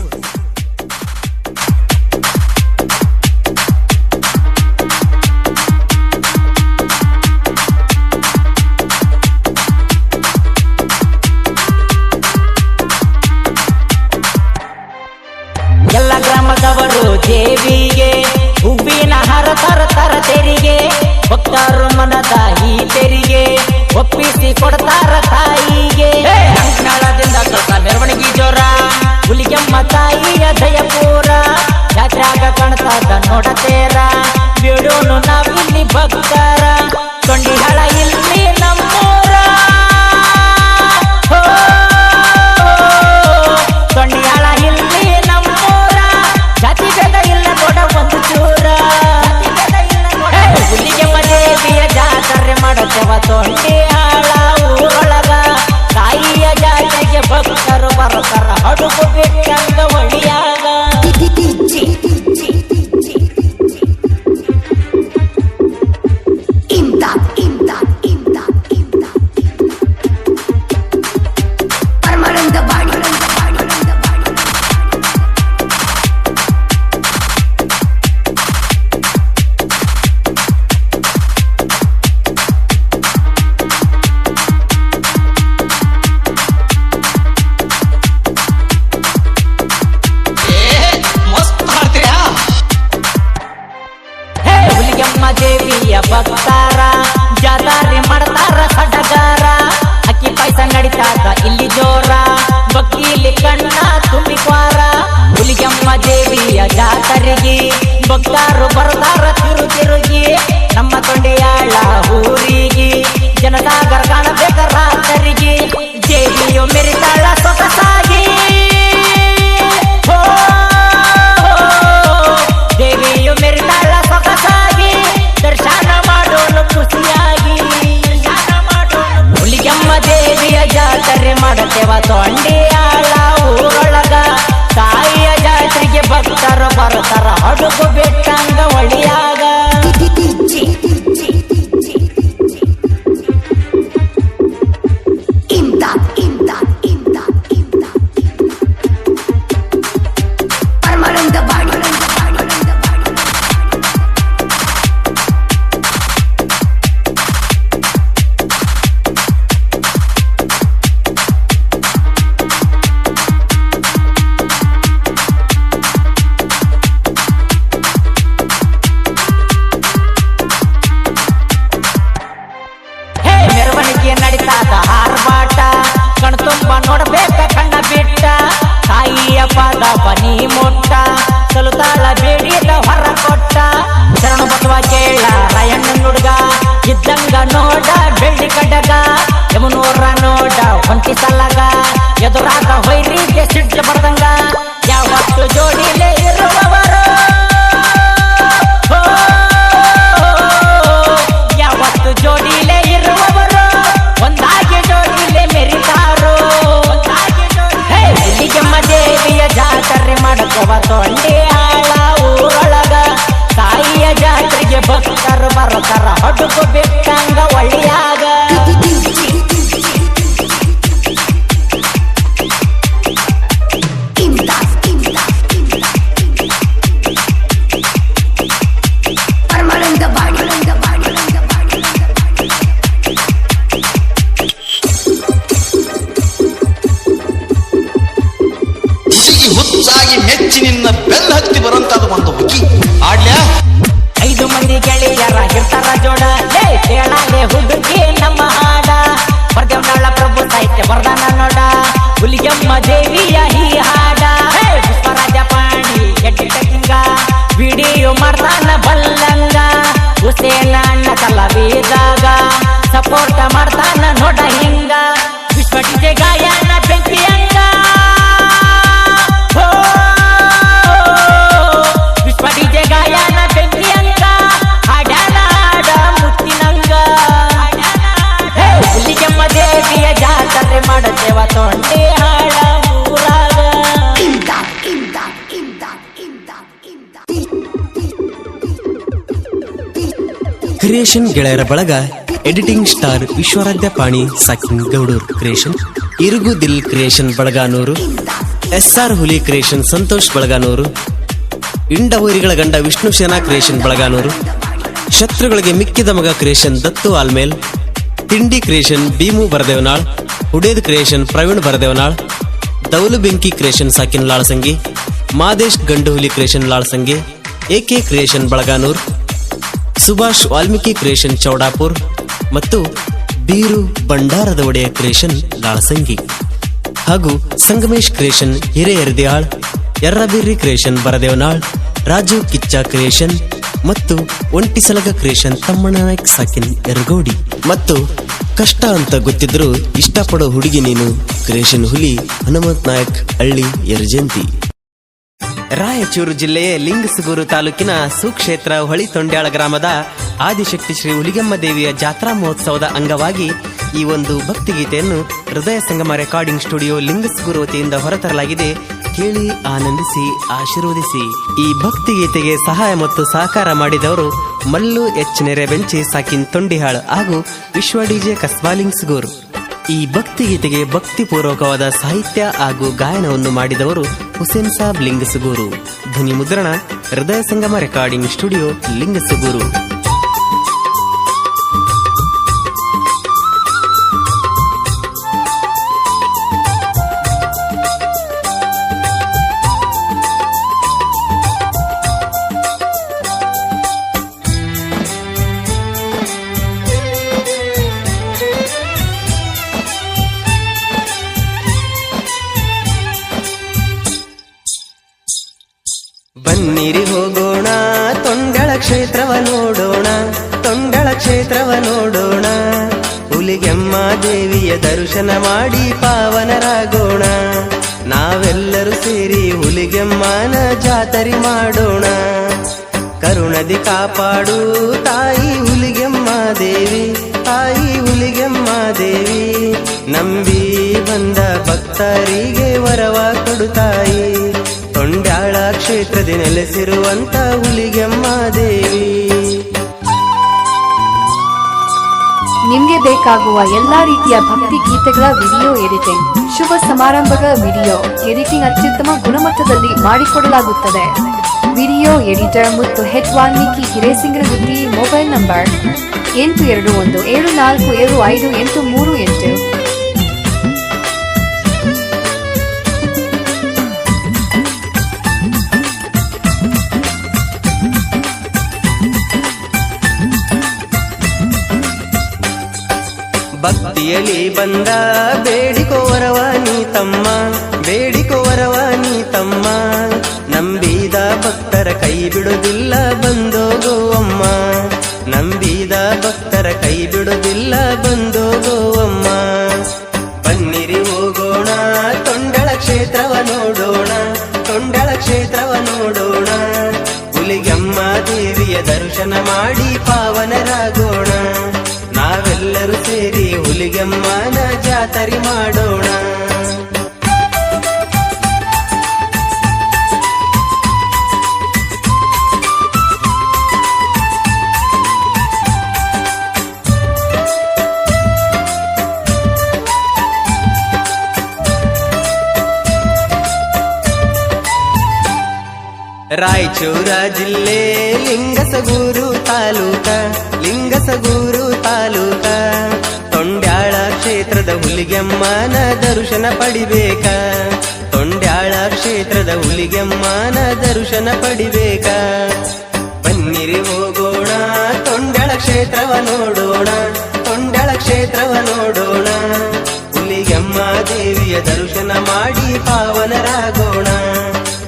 ಎಲ್ಲ ಗ್ರಾಮದವರು ದೇವಿಗೆ ಹೂವಿನ ಹಾರ ತರತರ ತೆರಿಗೆ, ಭಕ್ತರು ಮನದ ಈ ತೆರಿಗೆ ಒಪ್ಪಿಸಿ ಕೊಡ್ತಾರ ತಾಯಿಗೆ. ಅಂಕನಾಳದಿಂದ ಕಳ್ಸ ಮೆರವಣಿಗೆ ಜೋರ, ಹುಲಿಗೆಮ್ಮ ತಾಯಿಯ ಜಯಪುರ ಜಾತ್ರಾಗ ಕಾಣ್ತದ ನೋಡತೇರ. ಬಿಡೋನು ನಾವಿಲ್ಲಿ ಭಕ್ತರ ತೊಂಡಿಹಾಳ ಇಲ್ಲಿ ನಮ್ಮೂರ. ತೊಂಡಿಹಾಳ ಇಲ್ಲಿ ನಮ್ಮೂರ, ಜಾತಿ ಭೇದ ಇಲ್ಲ ನೋಡ ಒಂದು ಚೂರ. ಹುಲಿಗೆಮ್ಮ ದೇವಿಯ ಜಾತ್ರೆ ಮಾಡತ್ಯವ ತೊಂಡಿಹಾಳ ಊರೊಳಗ, ತಾಯಿಯ ಜಾತ್ರೆಗೆ ಭಕ್ತರು ಬರ್ತಾರ ಹಡುಗು ಬಿಟ್ಟಂಗ ಒಳಿಯಾಗ. ಭಕ್ತಾರ ಜಾದಾರಿ ಮಾಡ್ತಾರ ಸಡಗಾರ ಅಕ್ಕಿ ಪಾಯಸ ನಡಿತಾದ ಇಲ್ಲಿ ಜೋರ ಭಕ್ತಿಲಿ ಕಣ್ಣ ತುಂಬಿಕ್ವಾರ ಹುಲಿಗೆಮ್ಮ ದೇವಿಯ ಜಾತರಿಗೆ ಭಕ್ತಾರು ಬರ್ತಾರ ತಿರುಗಿ ನಮ್ಮ ತೊಂಡೆಯಾಳ ಊರಿಗೆ ಜನಸಾಗರ ಕಾಣಬೇಕ ರಾತರಿಗೆ ದೇವಿಯು ಮೆರಿತಾಳ ಸೊಗಸಾಗಿ ಹೋ, ದೇವಿಯು ಮೆರಿತಾಳ ಸೊಗಸಾಗಿ ದರ್ಶನ ಮಾಡೋನು ಖುಷಿಯಾಗಿ ಹುಲಿಗೆಮ್ಮ ದೇವಿಯ ಜಾತ್ರೆ ಮಾಡತೇವ ತೊಂಡೆಯಾಳ ಊರೊಳಗ ತಾಯಿಯ ಜಾತ್ರೆಗೆ ಭಕ್ತರು ಬರ್ತಾರ ಹಡುಗು ಬೆಟ್ಟಂಗ ಒಳಿಯಾಗ ನಡಿತಾದ ಹಾರ್ಬಾಟ ಕಣ್ತುಂಬ ನೋಡ್ಬೇಕ ಕಣ್ಣ ಬಿಟ್ಟ ತಾಯಿಯ ಪಾದ ಬನಿ ಮೊಟ್ಟ ಸಲುತಾಳ ಬೇಡಿದ ಹೊರ ಕೊಟ್ಟ ಶರಣ ಬಸವ ಕೇಳ ರಾಯಣ್ಣ ನುಡ್ಗ ಇದ್ದಂಗ ನೋಡ ಬೆಳ್ಳಿ ಕಡಗ ಯಮನೂರ ನೋಡ ಹೊಂಟಿ ಸಲಗ ಎದುರಾಗ ಹೊಯ್ರಿಗೆ ಸಿಡ್ಲು ಬರ್ದಂಗ ಯಾವತ್ತು ಜೋಡಿಲೇ ಇರುವವರು ಯಾವತ್ತು ಜೋಡಿಲೇ ಇರುವವರು ಒಂದಾಗಿ ಜೋಡಿಲೆ ಮೆರಿತಾರೋ ಹುಲಿಗೆಮ್ಮ ದೇವಿಯ ಜಾತ್ರೆ ಮಾಡತವ ತೊಂಡೆಯಾಳ ಊರೊಳಗ ತಾಯಿಯ ಜಾತ್ರೆಗೆ ಭಕ್ತರು ಬರ್ತಾರ ಹಡುಗು ಬೆಟ್ಟಂಗ ಒಳ್ಳಿಯಾಗ ಹುಚ್ಚಾಗಿ ಮೆಚ್ಚಿ ನಿನ್ನ ಬೆಲ್ಲ ಹತ್ತಿ ಬರುವಂತದ ಒಂದು ಹುಗಿ ಆಡ್ಲ್ಯಾ 5 ಮಂದಿ ಗೆಳೆಯರ ಇರ್ತಾರ ಜೋಡ ಕೇಳಾಲೆ ಹುಡುಗಿ ನಮ್ಮ ಹಾಡ ಬರ್ದೇವನಾಳ ಪ್ರಭು ಸಾಹಿತ್ಯ ಬರ್ದಾನ ನೋಡ ಹುಲಿಗೆಮ್ಮ ದೇವಿಯ ಈ ಹಾಡ ಪುಷ್ಪರಾಜ ಪಾಣಿ ಎಟ್ಟಿಂಗ ವಿಡಿಯೋ ಮಾಡ್ತಾನ ಬಲ್ಲಂಗ ಹುಸೇನ ಅಣ್ಣ ಕಲಾವಿದಾಗ ಸಪೋರ್ಟ್ ಮಾಡ್ತಾನ ನೋಡ ಹಿಂಗ ವಿಶ್ವ ಡಿಜೆ ಗಾಯನ ಬೆಂಕಿಯಂಗ ವಿಶ್ವ ಡಿಜೆ ಗಾಯನ ಬೆಂಕಿಯಂಗ ಹಾಡನ ಹಾಡ ಮುತ್ತಿನಂಗ ಹುಲಿಗೆಮ್ಮ ದೇವಿಯ ಜಾತ್ರೆ ಮಾಡತೇವ ತೊಂಡೆಯಾಳ ಊರಾಗ ಕ್ರಿಯೇಷನ್ ಗೆಳೆಯರ ಬಳಗ ಎಡಿಟಿಂಗ್ ಸ್ಟಾರ್ ವಿಶ್ವರಾಧ್ಯ ಪಾಣಿ ಸಾಕಿನ್ ಗೌಡೂರ್ ಕ್ರಿಯೇಷನ್ ಇರುಗು ದಿಲ್ ಕ್ರಿಯೇಷನ್ ಬಳಗಾನೂರು SR ಹುಲಿ ಕ್ರಿಯೇಷನ್ ಸಂತೋಷ್ ಬಳಗಾನೂರು ಇಂಡವೈರಿಗಳ ಗಂಡ ವಿಷ್ಣು ಸೇನಾ ಕ್ರಿಯೇಷನ್ ಬಳಗಾನೂರು ಶತ್ರುಗಳಿಗೆ ಮಿಕ್ಕಿದ ಮಗ ಕ್ರಿಯೇಷನ್ ದತ್ತು ಆಲ್ಮೇಲ್ ತಿಂಡಿ ಕ್ರಿಯೇಷನ್ ಭೀಮು ಬರದೇವನಾಳ್ ಹುಡೇದ್ ಕ್ರಿಯೇಷನ್ ಪ್ರವೀಣ್ ಬರದೇವನಾಳ್ ದೌಲು ಬೆಂಕಿ ಕ್ರಿಯೇಷನ್ ಸಾಕಿನ್ ಲಾಳಸಂಗಿ ಮಾದೇಶ್ ಗಂಡು ಹುಲಿ creation Lalasangi AK creation Balaganur Subhash Valmiki creation Chowdapur ಮತ್ತು ಬೀರು ಭಂಡಾರದ ಒಡೆಯ ಕ್ರಿಯೇಷನ್ ಲಾಳಸಂಗಿ ಹಾಗೂ ಸಂಗಮೇಶ್ ಕ್ರಿಯೇಷನ್ ಹಿರೇಯರ್ದಿಯಾಳ್ ಯರ್ರಬಿರ್ರಿ ಕ್ರಿಯೇಷನ್ ಬರದೇವನಾಳ್ ರಾಜು ಕಿಚ್ಚ ಕ್ರಿಯೇಷನ್ ಮತ್ತು ಒಂಟಿಸಲಗ ಕ್ರಿಯೇಷನ್ ತಮ್ಮನಾಯಕ್ ಸಾಕಿನ್ ಯರಗೋಡಿ ಮತ್ತು ಕಷ್ಟ ಅಂತ ಗೊತ್ತಿದ್ರು ಇಷ್ಟಪಡೋ ಹುಡುಗಿ ನೀನು ಕ್ರಿಯೇಷನ್ ಹುಲಿ ಹನುಮಂತ್ ನಾಯಕ್ ಹಳ್ಳಿ ಯರ್ಜಂತಿ. ರಾಯಚೂರು ಜಿಲ್ಲೆಯ ಲಿಂಗಸಗೂರು ತಾಲೂಕಿನ ಸುಕ್ಷೇತ್ರ ಹೊಳಿ ತೊಂಡ್ಯಾಳ ಗ್ರಾಮದ ಆದಿಶಕ್ತಿ ಶ್ರೀ ಹುಲಿಗೆಮ್ಮ ದೇವಿಯ ಜಾತ್ರಾ ಮಹೋತ್ಸವದ ಅಂಗವಾಗಿ ಈ ಒಂದು ಭಕ್ತಿಗೀತೆಯನ್ನು ಹೃದಯ ಸಂಗಮ ರೆಕಾರ್ಡಿಂಗ್ ಸ್ಟುಡಿಯೋ ಲಿಂಗಸಗೂರು ವತಿಯಿಂದ ಹೊರತರಲಾಗಿದೆ. ಕೇಳಿ ಆನಂದಿಸಿ ಆಶೀರ್ವದಿಸಿ. ಈ ಭಕ್ತಿಗೀತೆಗೆ ಸಹಾಯ ಮತ್ತು ಸಹಕಾರ ಮಾಡಿದವರು ಮಲ್ಲು ಎಚ್ ನೆರೆಬೆಂಚಿ ಸಾಕಿನ್ ತೊಂಡಿಹಾಳ್ ಹಾಗೂ ವಿಶ್ವ ಡಿಜೆ ಕಸ್ಬಾಲಿಂಗ್ಸ್ಗೂರ್. ಈ ಭಕ್ತಿಗೀತೆಗೆ ಭಕ್ತಿಪೂರ್ವಕವಾದ ಸಾಹಿತ್ಯ ಹಾಗೂ ಗಾಯನವನ್ನು ಮಾಡಿದವರು ಹುಸೇನ್ ಸಾಬ್ ಲಿಂಗಸಗೂರು. ಧ್ವನಿ ಮುದ್ರಣ ಹೃದಯ ಸಂಗಮ ರೆಕಾರ್ಡಿಂಗ್ ಸ್ಟುಡಿಯೋ ಲಿಂಗಸಗೂರು. ಬನ್ನಿರಿ ಹೋಗೋಣ ತೊಂಡಳ ಕ್ಷೇತ್ರವ ನೋಡೋಣ, ತೊಂಡಳ ಕ್ಷೇತ್ರವ ನೋಡೋಣ. ಹುಲಿಗೆಮ್ಮ ದೇವಿಯ ದರ್ಶನ ಮಾಡಿ ಪಾವನರಾಗೋಣ. ನಾವೆಲ್ಲರೂ ಸೇರಿ ಹುಲಿಗೆಮ್ಮನ ಜಾತರಿ ಮಾಡೋಣ. ಕರುಣದಿ ಕಾಪಾಡು ತಾಯಿ ಹುಲಿಗೆಮ್ಮ ದೇವಿ, ತಾಯಿ ಹುಲಿಗೆಮ್ಮ ದೇವಿ. ನಂಬಿ ಬಂದ ಭಕ್ತರಿಗೆ ವರವ ಕೊಡು ತಾಯಿ. ತೊಂಡ್ಯಾಳ ಕ್ಷೇತ್ರದಿ ನೆಲೆಸಿರುವಂತ ಹುಲಿಗೆಮ್ಮ ದೇವಿ. ನಿಮ್ಗೆ ಬೇಕಾಗುವ ಎಲ್ಲಾ ರೀತಿಯ ಭಕ್ತಿ ಗೀತೆಗಳ ವಿಡಿಯೋ ಎಡಿಟಿಂಗ್, ಶುಭ ಸಮಾರಂಭಗಳ ವಿಡಿಯೋ ಎಡಿಟಿಂಗ್ ಅತ್ಯುತ್ತಮ ಗುಣಮಟ್ಟದಲ್ಲಿ ಮಾಡಿಕೊಡಲಾಗುತ್ತದೆ. ವಿಡಿಯೋ ಎಡಿಟರ್ ಮತ್ತು ಹೆಡ್ ವಾಲ್ಮೀಕಿ ಹಿರೇಸಿಂಗರಗುತ್ತಿ. Mobile number 8217475838. ಭಕ್ತಿಯಲ್ಲಿ ಬಂದ ಬೇಡಿಕೋವರವ ನೀ ತಮ್ಮ, ಬೇಡಿಕೋವರವ ನೀ ತಮ್ಮ. ನಂಬಿದ ಭಕ್ತರ ಕೈ ಬಿಡುವುದಿಲ್ಲ ಬಂದೋಗೋವಮ್ಮ, ನಂಬಿದ ಭಕ್ತರ ಕೈ ಬಿಡುವುದಿಲ್ಲ ಬಂದೋಗೋವಮ್ಮ. ಬನ್ನಿರಿ ಹೋಗೋಣ ತೊಂಡಳ ಕ್ಷೇತ್ರವ ನೋಡೋಣ, ತೊಂಡಳ ಕ್ಷೇತ್ರವ ನೋಡೋಣ. ಹುಲಿಗೆಮ್ಮ ದೇವಿಯ ದರ್ಶನ ಮಾಡಿ ಪಾವನರಾಗೋಣ. ನಾವೆಲ್ಲರೂ ಸೇರಿ ಹುಲಿಗೆಮ್ಮನ ಜಾತರಿ ಮಾಡೋಣ. ರಾಯಚೂರ ಜಿಲ್ಲೆ ಲಿಂಗಸಗೂರು ತಾಲೂಕ, ಲಿಂಗಸಗೂರು ತಾಲೂಕ. ತೊಂಡ್ಯಾಳ ಕ್ಷೇತ್ರದ ಹುಲಿಗೆಮ್ಮನ ದರ್ಶನ ಪಡಿಬೇಕ, ತೊಂಡ್ಯಾಳ ಕ್ಷೇತ್ರದ ಹುಲಿಗೆಮ್ಮನ ದರ್ಶನ ಪಡಿಬೇಕ. ಬನ್ನಿರಿ ಹೋಗೋಣ ತೊಂಡ್ಯಾಳ ಕ್ಷೇತ್ರವ ನೋಡೋಣ, ತೊಂಡ್ಯಾಳ ಕ್ಷೇತ್ರವ ನೋಡೋಣ. ಹುಲಿಗೆಮ್ಮ ದೇವಿಯ ದರ್ಶನ ಮಾಡಿ ಪಾವನರಾಗೋಣ.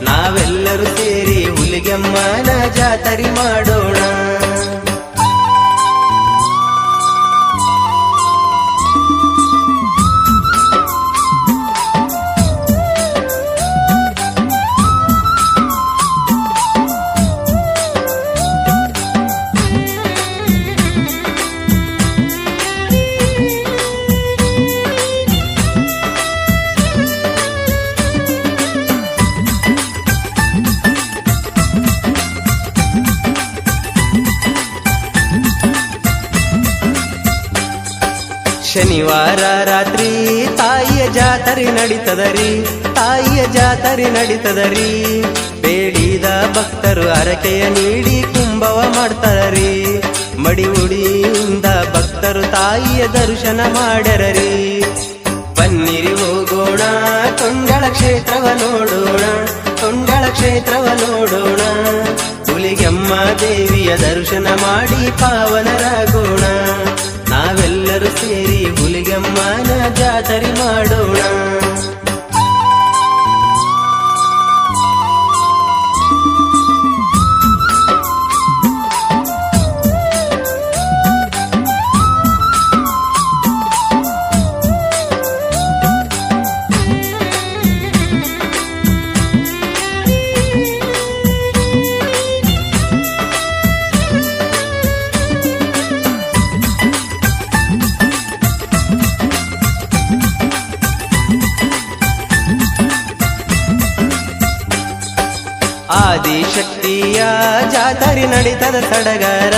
ನಾವೆಲ್ಲರೂ ಸೇರಿ ಹುಲಿಗೆಮ್ಮನ ಜಾತರಿ ಮಾಡೋಣ. ಶನಿವಾರ ರಾತ್ರಿ ತಾಯಿಯ ಜಾತರೆ ನಡೀತದರಿ, ತಾಯಿಯ ಜಾತರೆ ನಡೀತದರಿ. ಬೇಡಿದ ಭಕ್ತರು ಹರಕೆಯ ನೀಡಿ ಕುಂಭವ ಮಾಡ್ತಾರರಿ. ಮಡಿ ಉಡಿಯಿಂದ ಭಕ್ತರು ತಾಯಿಯ ದರ್ಶನ ಮಾಡ್ಯಾರರಿ. ಬನ್ನಿರಿ ಹೋಗೋಣ ತೊಂಡಳ ಕ್ಷೇತ್ರವ ನೋಡೋಣ, ತೊಂಡಳ ಕ್ಷೇತ್ರವ ನೋಡೋಣ. ಹುಲಿಗೆಮ್ಮ ದೇವಿಯ ದರ್ಶನ ಮಾಡಿ ಪಾವನರಾಗೋಣ. ನಾವೆಲ್ಲರೂ ಸೇರಿ ಹುಲಿಗೆಮ್ಮನ ಜಾತರಿ ಮಾಡೋಣ. ಆದಿಶಕ್ತಿಯ ಜಾತರಿ ನಡೀತದ ಸಡಗರ,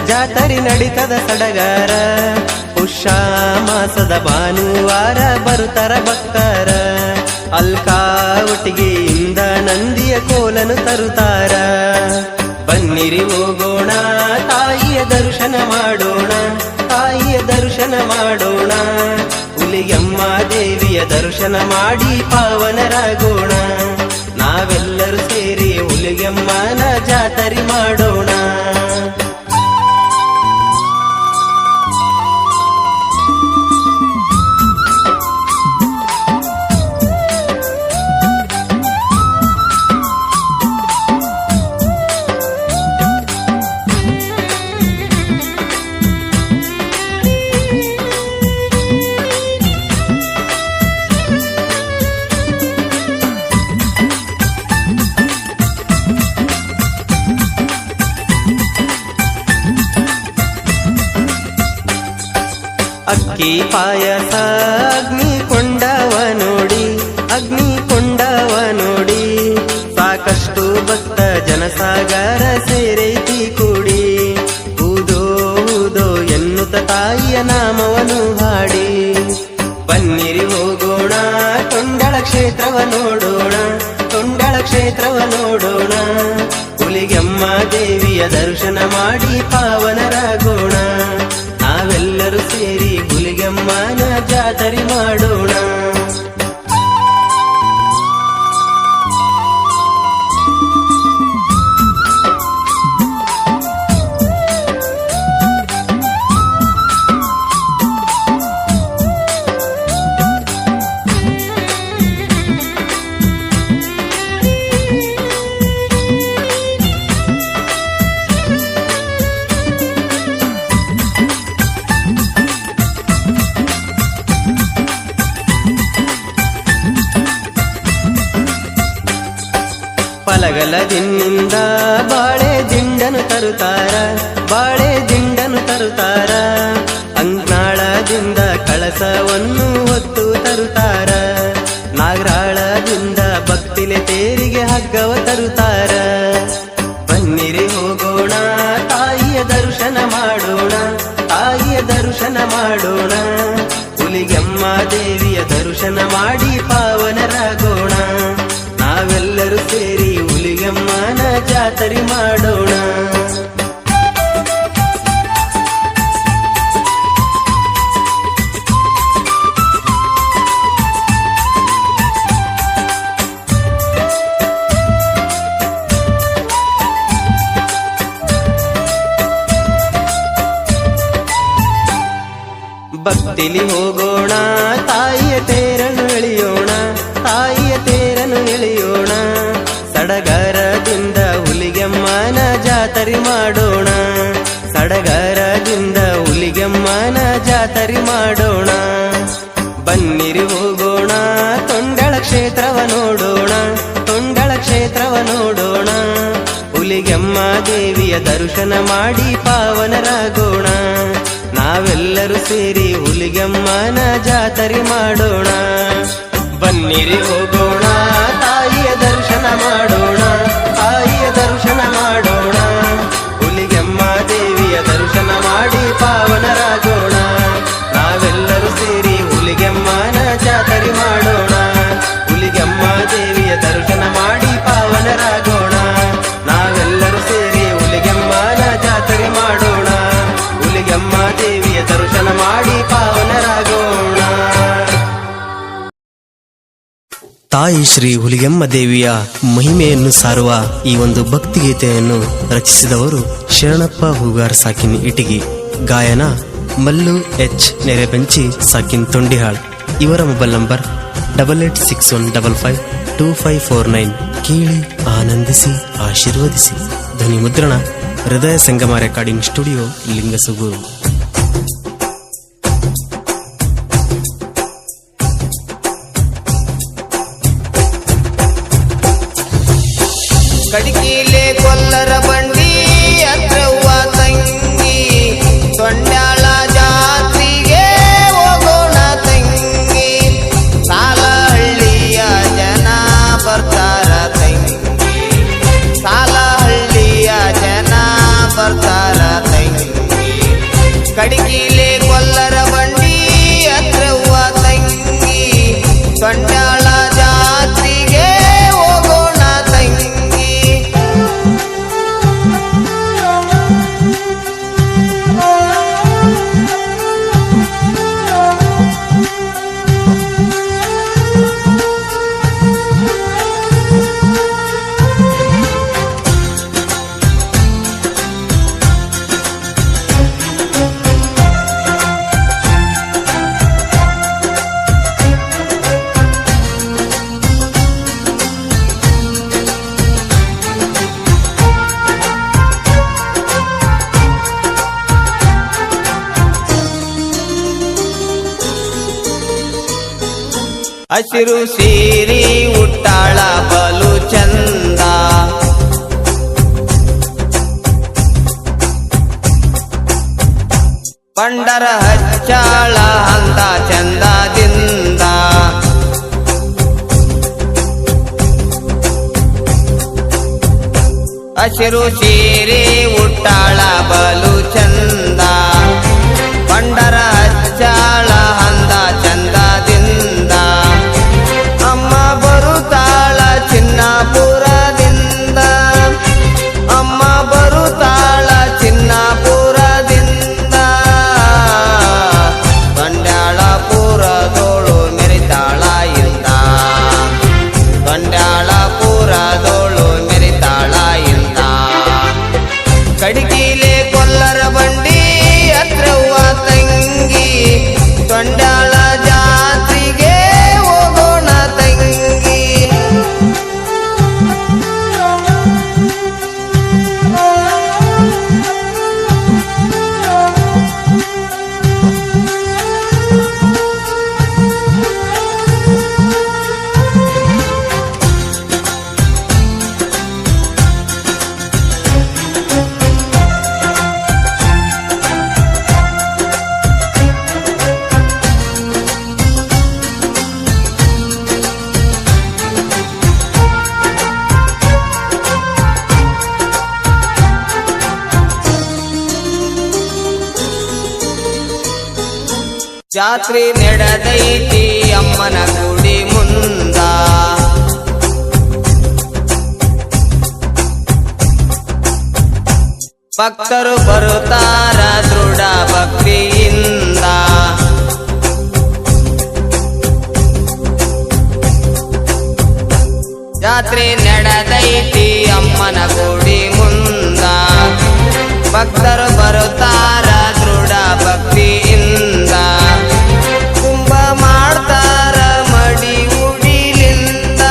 ಜಾತರಿ ನಡೀತದ ಸಡಗರ. ಪುಷ್ಯ ಮಾಸದ ಭಾನುವಾರ ಬರುತ್ತರ ಭಕ್ತರ. ಅಲ್ಕಾವಟಿಗೆಯಿಂದ ನಂದಿಯ ಕೋಲನು ತರುತ್ತಾರ. ಬನ್ನಿರಿ ಹೋಗೋಣ ತಾಯಿಯ ದರ್ಶನ ಮಾಡೋಣ, ತಾಯಿಯ ದರ್ಶನ ಮಾಡೋಣ. ಹುಲಿಗೆಮ್ಮ ದೇವಿಯ ದರ್ಶನ ಮಾಡಿ ಪಾವನರಾಗೋಣ. ನಾವೆಲ್ಲರೂ ಸೇರಿ ಹುಲಿಗೆಮ್ಮನ ಜಾತರಿ ಮಾಡೋಣ. ಅಕ್ಕಿ ಪಾಯಸ ಅಗ್ನಿ ಕೊಂಡವ ನೋಡಿ, ಅಗ್ನಿ ಕೊಂಡವ ನೋಡಿ, ಸಾಕಷ್ಟು ಭಕ್ತ ಜನಸಾಗರ ಸೇರೈತಿ ಕೂಡಿ, ಊದೋ ಊದೋ ಎನ್ನುತ್ತ ತಾಯಿಯ ನಾಮವನು ಹಾಡಿ. ಬನ್ನಿರಿ ಹೋಗೋಣ ತೊಂಡಳ ಕ್ಷೇತ್ರವ ನೋಡೋಣ, ತೊಂಡಳ ಕ್ಷೇತ್ರವ ನೋಡೋಣ, ಹುಲಿಗೆಮ್ಮ ದೇವಿಯ ದರ್ಶನ ಮಾಡಿ ಪಾವನರಾಗೋಣ. ನಾವೆಲ್ಲರೂ ಸೇರಿ ಹುಲಿಗೆಮ್ಮನ ಜಾತ್ರೆ ಮಾಡೋಣ. ಪಲಗಲದಿನ್ನಿಂದ ಬಾಳೆ ದಿಂಡನು ತರುತ್ತಾರ, ಬಾಳೆ ದಿಂಡನು ತರುತ್ತಾರ, ಅಂಗ್ನಾಳದಿಂದ ಕಳಸವನ್ನು ಹೊತ್ತು ತರುತ್ತಾರ, ನಾಗರಾಳದಿಂದ ಭಕ್ತಿಲೆ ತೇರಿಗೆ ಹಗ್ಗವ ತರುತ್ತಾರ. ಬನ್ನಿರಿ ಹೋಗೋಣ ತಾಯಿಯ ದರ್ಶನ ಮಾಡೋಣ, ತಾಯಿಯ ದರ್ಶನ ಮಾಡೋಣ, ಹುಲಿಗೆಮ್ಮ ದೇವಿಯ ದರ್ಶನ ಮಾಡಿ ಪಾವನರಾಗೋಣ. ನಾವೆಲ್ಲರೂ ಸೇರಿ ಹುಲಿಗೆಮ್ಮನ ಜಾತ್ರೆ ಮಾಡೋಣ. ಭಕ್ತಿಲಿ ಹೋಗೋಣ ತಾಯಿಯ ತೇರನ್ನು ಎಳೆಯೋಣ, ತಾಯಿಯ ತೇರನ್ನು ಎಳೆಯೋಣ, ಸಡಗರದಿಂದ ಹುಲಿಗೆಮ್ಮನ ಜಾತ್ರೆ ಮಾಡೋಣ, ಸಡಗರದಿಂದ ಹುಲಿಗೆಮ್ಮನ ಜಾತ್ರೆ ಮಾಡೋಣ. ಬನ್ನಿರಿ ಹೋಗೋಣ ತೊಂಡಳ ಕ್ಷೇತ್ರವ ನೋಡೋಣ, ತೊಂಡಳ ಕ್ಷೇತ್ರವ ನೋಡೋಣ, ಹುಲಿಗೆಮ್ಮ ದೇವಿಯ ದರ್ಶನ ಮಾಡಿ ಪಾವನರಾಗೋಣ. ನಾವೆಲ್ಲರೂ ಸೇರಿ ಹುಲಿಗೆಮ್ಮನ ಜಾತ್ರೆ ಮಾಡೋಣ. ಬನ್ನಿರಿ ಹೋಗೋಣ ತಾಯಿಯ ದರ್ಶನ ಮಾಡೋಣ, ತಾಯಿಯ ದರ್ಶನ ಮಾಡೋಣ, ಹುಲಿಗೆಮ್ಮ ದೇವಿಯ ದರ್ಶನ ಮಾಡಿ ಪಾವನರಾಗೋಣ. ನಾವೆಲ್ಲರೂ ಸೇರಿ ಹುಲಿಗೆಮ್ಮನ ಜಾತ್ರೆ ಮಾಡೋಣ, ಹುಲಿಗೆಮ್ಮ ದೇವಿಯ ದರ್ಶನ ಮಾಡಿ ಪಾವನರಾಗೋಣ. ನಾವೆಲ್ಲರೂ ಸೇರಿ ಹುಲಿಗೆಮ್ಮನ ಜಾತ್ರೆ ಮಾಡೋಣ, ಹುಲಿಗೆಮ್ಮ ದೇವಿಯ ದರ್ಶನ ಮಾಡಿ ಪಾವನರಾಗೋಣ. ತಾಯಿ ಶ್ರೀ ಹುಲಿಗೆಮ್ಮ ದೇವಿಯ ಮಹಿಮೆಯನ್ನು ಸಾರುವ ಈ ಒಂದು ಭಕ್ತಿಗೀತೆಯನ್ನು ರಚಿಸಿದವರು ಶರಣಪ್ಪ ಹೂಗಾರ್ ಸಾಕಿನ್ ಇಟಗಿ, ಗಾಯನ ಮಲ್ಲು ಎಚ್ ನೆರೆಬೆಂಚಿ ಸಾಕಿನ್ ತೊಂಡಿಹಾಳ್. ಇವರ ಮೊಬೈಲ್ ನಂಬರ್ 8861552549. ಕೇಳಿ ಆನಂದಿಸಿ ಆಶೀರ್ವದಿಸಿ. ಧ್ವನಿ ಮುದ್ರಣ ಹೃದಯ ಸಂಗಮ ರೆಕಾರ್ಡಿಂಗ್ ಸ್ಟುಡಿಯೋ ಲಿಂಗಸುಗೂರು. ಕಡಿಕಿಲೆ ಕೊಲ್ಲರ ಬಂಡಿ ಅತ್ರವ್ವ ತಂಗಿ, ತೊಂಡ್ಯಾಳ ಜಾತ್ರೆಗೆ ಹೋಗೋಣ ತಂಗಿ, ಸಾಲಹಳ್ಳಿಯ ಜನ ಬರ್ತಾರ ತಂಗಿ, ಸಾಲಹಳ್ಳಿಯ ಜನ ಬರ್ತಾರ ತಂಗಿ, ಕಡಿಕಿಲೆ ಕೊಲ್ಲರ ಬಂಡಿ ಅತ್ರವ್ವ ತಂಗಿ, ತೊಂಡ್ಯಾಳ ಜಾತ್ರೆಗೆ ಹೋಗೋಣ ತಂಗಿ. ಹಸಿರು ಸೀರಿ ಉಟ್ಟಾಳ ಬಲು ಚಂದ, ಪಂಡರ ಹಚ್ಚಾಳ ಅಂತ ಚಂದದಿಂದ ಹಸಿರು ಸೀರೆ ಉಟ್ಟಾಳ ಬಲು ಚಂದ ಪಂಡರ ಹಚ್ಚಾಳ ಅಂದ ಚಂದದಿಂದ ಅಮ್ಮ ಬರುತ್ತಾಳ ಚಿನ್ನಾಪುರದಿಂದ ಅಮ್ಮ ಬರುತ್ತಾಳ ಚಿನ್ನಾಪುರದಿಂದ ಗೊಂಡ್ಯಾಳಪುರದೋಳು ಮೆರಿತಾಳ ಇಂದ ಗೊಂಡ್ಯಾಳಪುರದೋಳು ಮೆರಿತಾಳ ಇಂದ ಕಡಿಕಿಲೆ ಕೊಲ್ಲರ ಬಂಡಿ ಹತ್ರವ್ವ ತಂಗಿ ಗೊಂಡ್ಯಾಳ ಜಾತ್ರೆಗೆ ಹೋಗೋಣ ತಂಗಿ ಜಾತ್ರೆ ನಡೆದೈತಿ ಅಮ್ಮನ ಗುಡಿ ಮುಂದ ಭಕ್ತರು ಬರುತ್ತಾರ ದೃಢ ಭಕ್ತಿಯಿಂದ ಜಾತ್ರೆ ನಡೆದೈತಿ ಅಮ್ಮನ ಗುಡಿ ಮುಂದ ಭಕ್ತರು ಬರುತ್ತಾರ ದೃಢ ಭಕ್ತಿಯಿಂದ ಕುಂಭ ಮಾಡ್ತಾರ ಮಡಿ ಉಡಿಲಿಂದ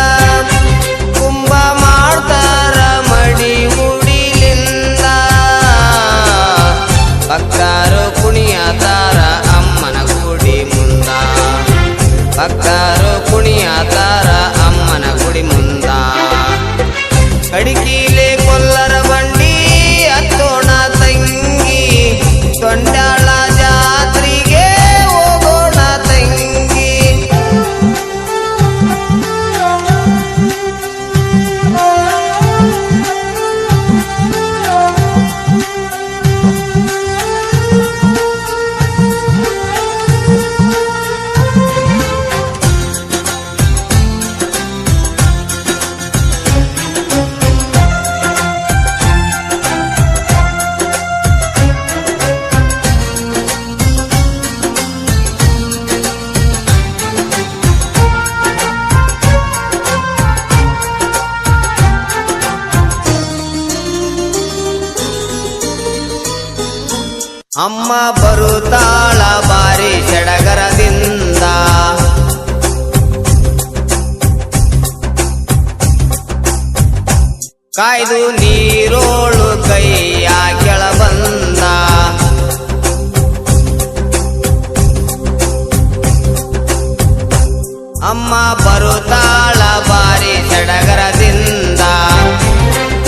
ಕುಂಭ ಮಾಡ್ತಾರ ಮಡಿ ಉಡಿಲಿಂದ ಭಕ್ತರು ಕುಣಿಯತಾರ ಅಮ್ಮನ ಗುಡಿ ಮುಂದ ಭಕ್ತರು ಕುಣಿಯತಾರ ಅಮ್ಮನ ಗುಡಿ ಮುಂದ ಕಡಿಕಿಲೆ ಕೊಲ್ಲರ ಬಂಡಿ ಹತ್ತೋಣ ತಂಗಿ ಗೊಂಡ್ಯಾಳ ಜಾತ್ರೆಗೆ ಹೋಗೋಣ ತಂಗಿ ಅಮ್ಮ ಬರುತ್ತಾಳ ಬಾರಿ ಸಡಗರದಿಂದ ಕಾಯ್ದು ನೀರೋಳು ಕೈಯ ಕೆಳ ಬಂದ ಅಮ್ಮ ಬರುತ್ತಾಳ ಬಾರಿ ಸಡಗರದಿಂದ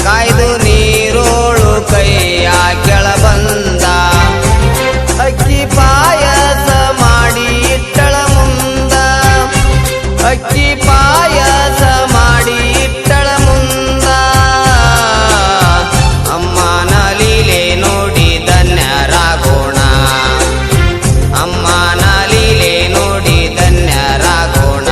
ಕಾಯ್ದು ನೀರೋಳು ಕೈಯ ಕೆಳ ಬಂದ ಅಕ್ಕಿ ಪಾಯಸ ಮಾಡಿ ಇಟ್ಟಳ ಮುಂದ ಅಕ್ಕಿ ಪಾಯಸ ಮಾಡಿ ಇಟ್ಟಳ ಮುಂದ ಅಮ್ಮನ ಲೀಲೆ ನೋಡಿ ಧನ್ಯರಾಗೋಣ ಅಮ್ಮನ ಲೀಲೆ ನೋಡಿ ಧನ್ಯರಾಗೋಣ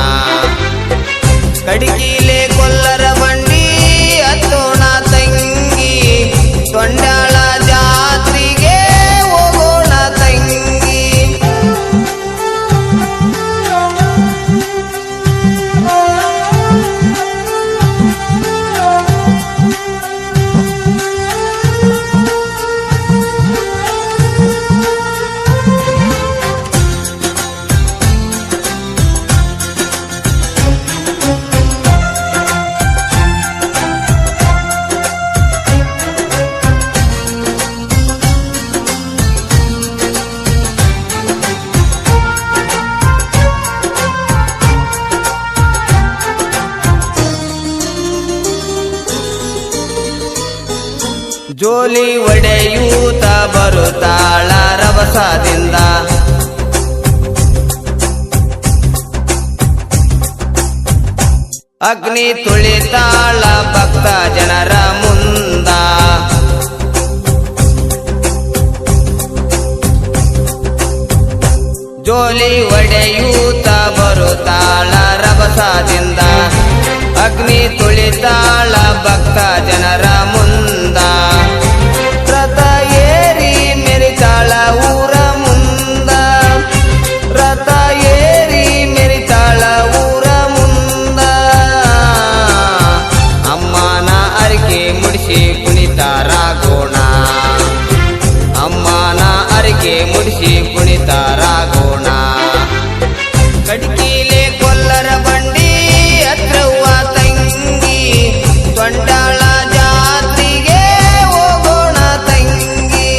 ಜೋಲಿ ಒಡೆಯೂತ ಬರುತ್ತಾಳ ರಭಸದಿಂದ, ಅಗ್ನಿ ತುಳಿತಾಳ ಭಕ್ತ ಜನರ ಮುಂದ. ಜೋಲಿ ಒಡೆಯೂತ ಬರುತ್ತಾಳ ರಭಸದಿಂದ, ಅಗ್ನಿ ತುಳಿತಾಳ ಭಕ್ತ ಜನರ ಮುಂದ. ರಥ ಏರಿ ಮೆರಿತಾಳ ಊರ ಮುಂದ, ರಥ ಏರಿ ಮೆರಿತಾಳ ಊರ ಮುಂದ. ಅಮ್ಮನ ಅರಿಕೆ ಮುಡಿಸಿ ಕುಣಿತಾರಾಗೋಣ, ಅಮ್ಮನ ಅರಿಕೆ ಮುಡಿಸಿ ಕುಣಿತಾರಾಗೋಣ. ಕಡ್ಕಿಲೆ ಕೊಲ್ಲರ ಬಂಡಿ ಹತ್ರವ್ವ ತಂಗಿ, ತೊಂಡಾಳ ಜಾತ್ರೆಗೆ ಹೋಗೋಣ ತಂಗಿ.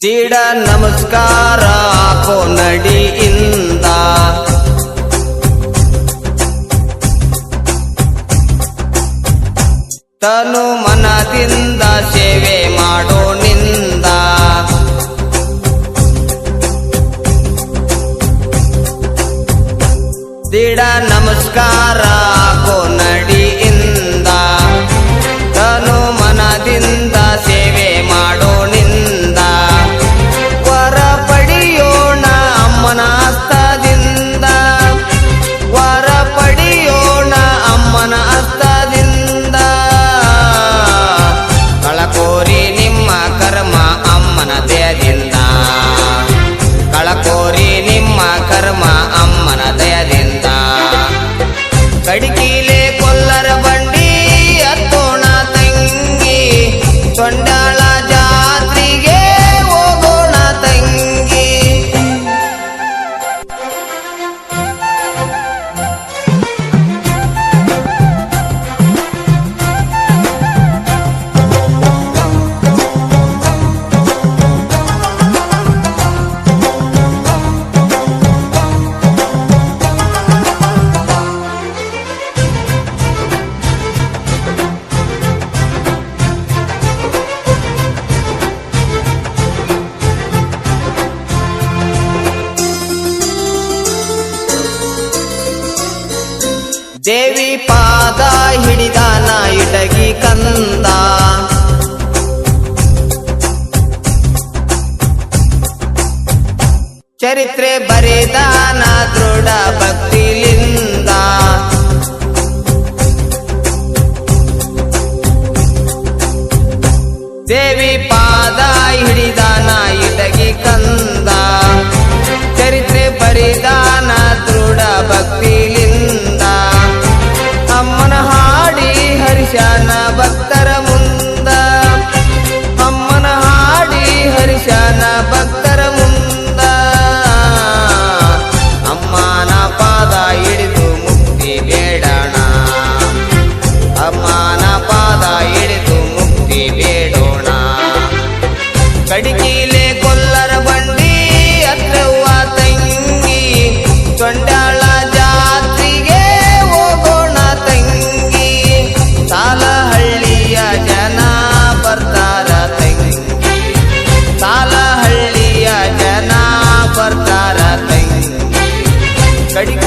ದೀಡ ನಮಸ್ಕಾರ ಹಾಕೋ ನಡಿಯಿಂದ, ತನು ಮನದಿಂದ ಸೇವೆ ಮಾಡೋ ನಿಂದ. ದೀಡ ನಮಸ್ಕಾರ ಹಾಕೋ ನಡಿಯಿಂದ, ತನು ಮನದಿಂದ ಸೇವೆ ಮಾಡೋ ನಿಂದ. ವರ ಪಡೆಯೋಣ ಅಮ್ಮನ ಹಸ್ತದಿಂದ, ವರ ಪಡೆಯೋಣ ಅಮ್ಮನ ಹಸ್ತದಿಂದ. ಕಳಕೋರಿ ನಿಮ್ಮ ಕರ್ಮ ಅಮ್ಮನ ದಯದಿಂದ, ಕಳಕೋರಿ ನಿಮ್ಮ ಕರ್ಮ ಅಮ್ಮನ ದಯದಿಂದ. ಕಡಿಕಿಲೆ ಕೊಲ್ಲರ ಬಂಡಿ ಹತ್ತೋಣ ತಂಗಿ, ತೊಂಡಾಳ ಜಾತ್ರೆಗೆ ಹೋಗೋಣ ತಂಗಿ. ದೇವಿ ಪಾದ ಹಿಡಿದಾನ ಇಟಗಿ ಕಂದ, ಚರಿತ್ರೆ ಬರೆದಾನ ದೃಢ ಭಕ್ತಿಲಿಂದ. ದೇವಿ ಪಾದ ಹಿಡಿದಾನ ಇಟಗಿ ಕಂದ, ಚರಿತ್ರೆ ಬರೆದಾನ ದೃಢ ಭಕ್ತಿಲಿಂದ. ಅಮ್ಮನ ಹಾಡಿ ಹರಿಶಾನ ಭಕ್ತರ ಮುಂದ, ಅಮ್ಮನ ಹಾಡಿ ಹರಿಶಾನ ಭಕ್ತರ ಮುಂದ. ಅಮ್ಮನ ಪಾದ ಹಿಡಿದು ಮುಕ್ತಿ ಬೇಡಣ, ಅಮ್ಮನ ಪಾದ ಹಿಡಿದು ಮುಕ್ತಿ ಬೇಡೋಣ. ಕಡಿಕಿಲೆ ಕೊಲ್ಲರ ಬಂಡಿ ಹತ್ರವ್ವ ತಂಗಿ, ತೊಂಡಾಳ ಜಾತ್ರೆಗೆ ಹೋಗೋಣ ತಂಗಿ. ಸಾಲಹಳ್ಳಿಯ ಜನ ಬರ್ತಾರ ತಂಗಿ, ಸಾಲಹಳ್ಳಿಯ ಜನ ಬರ್ತಾರ ತಂಗಿ. ಕಡಿಕ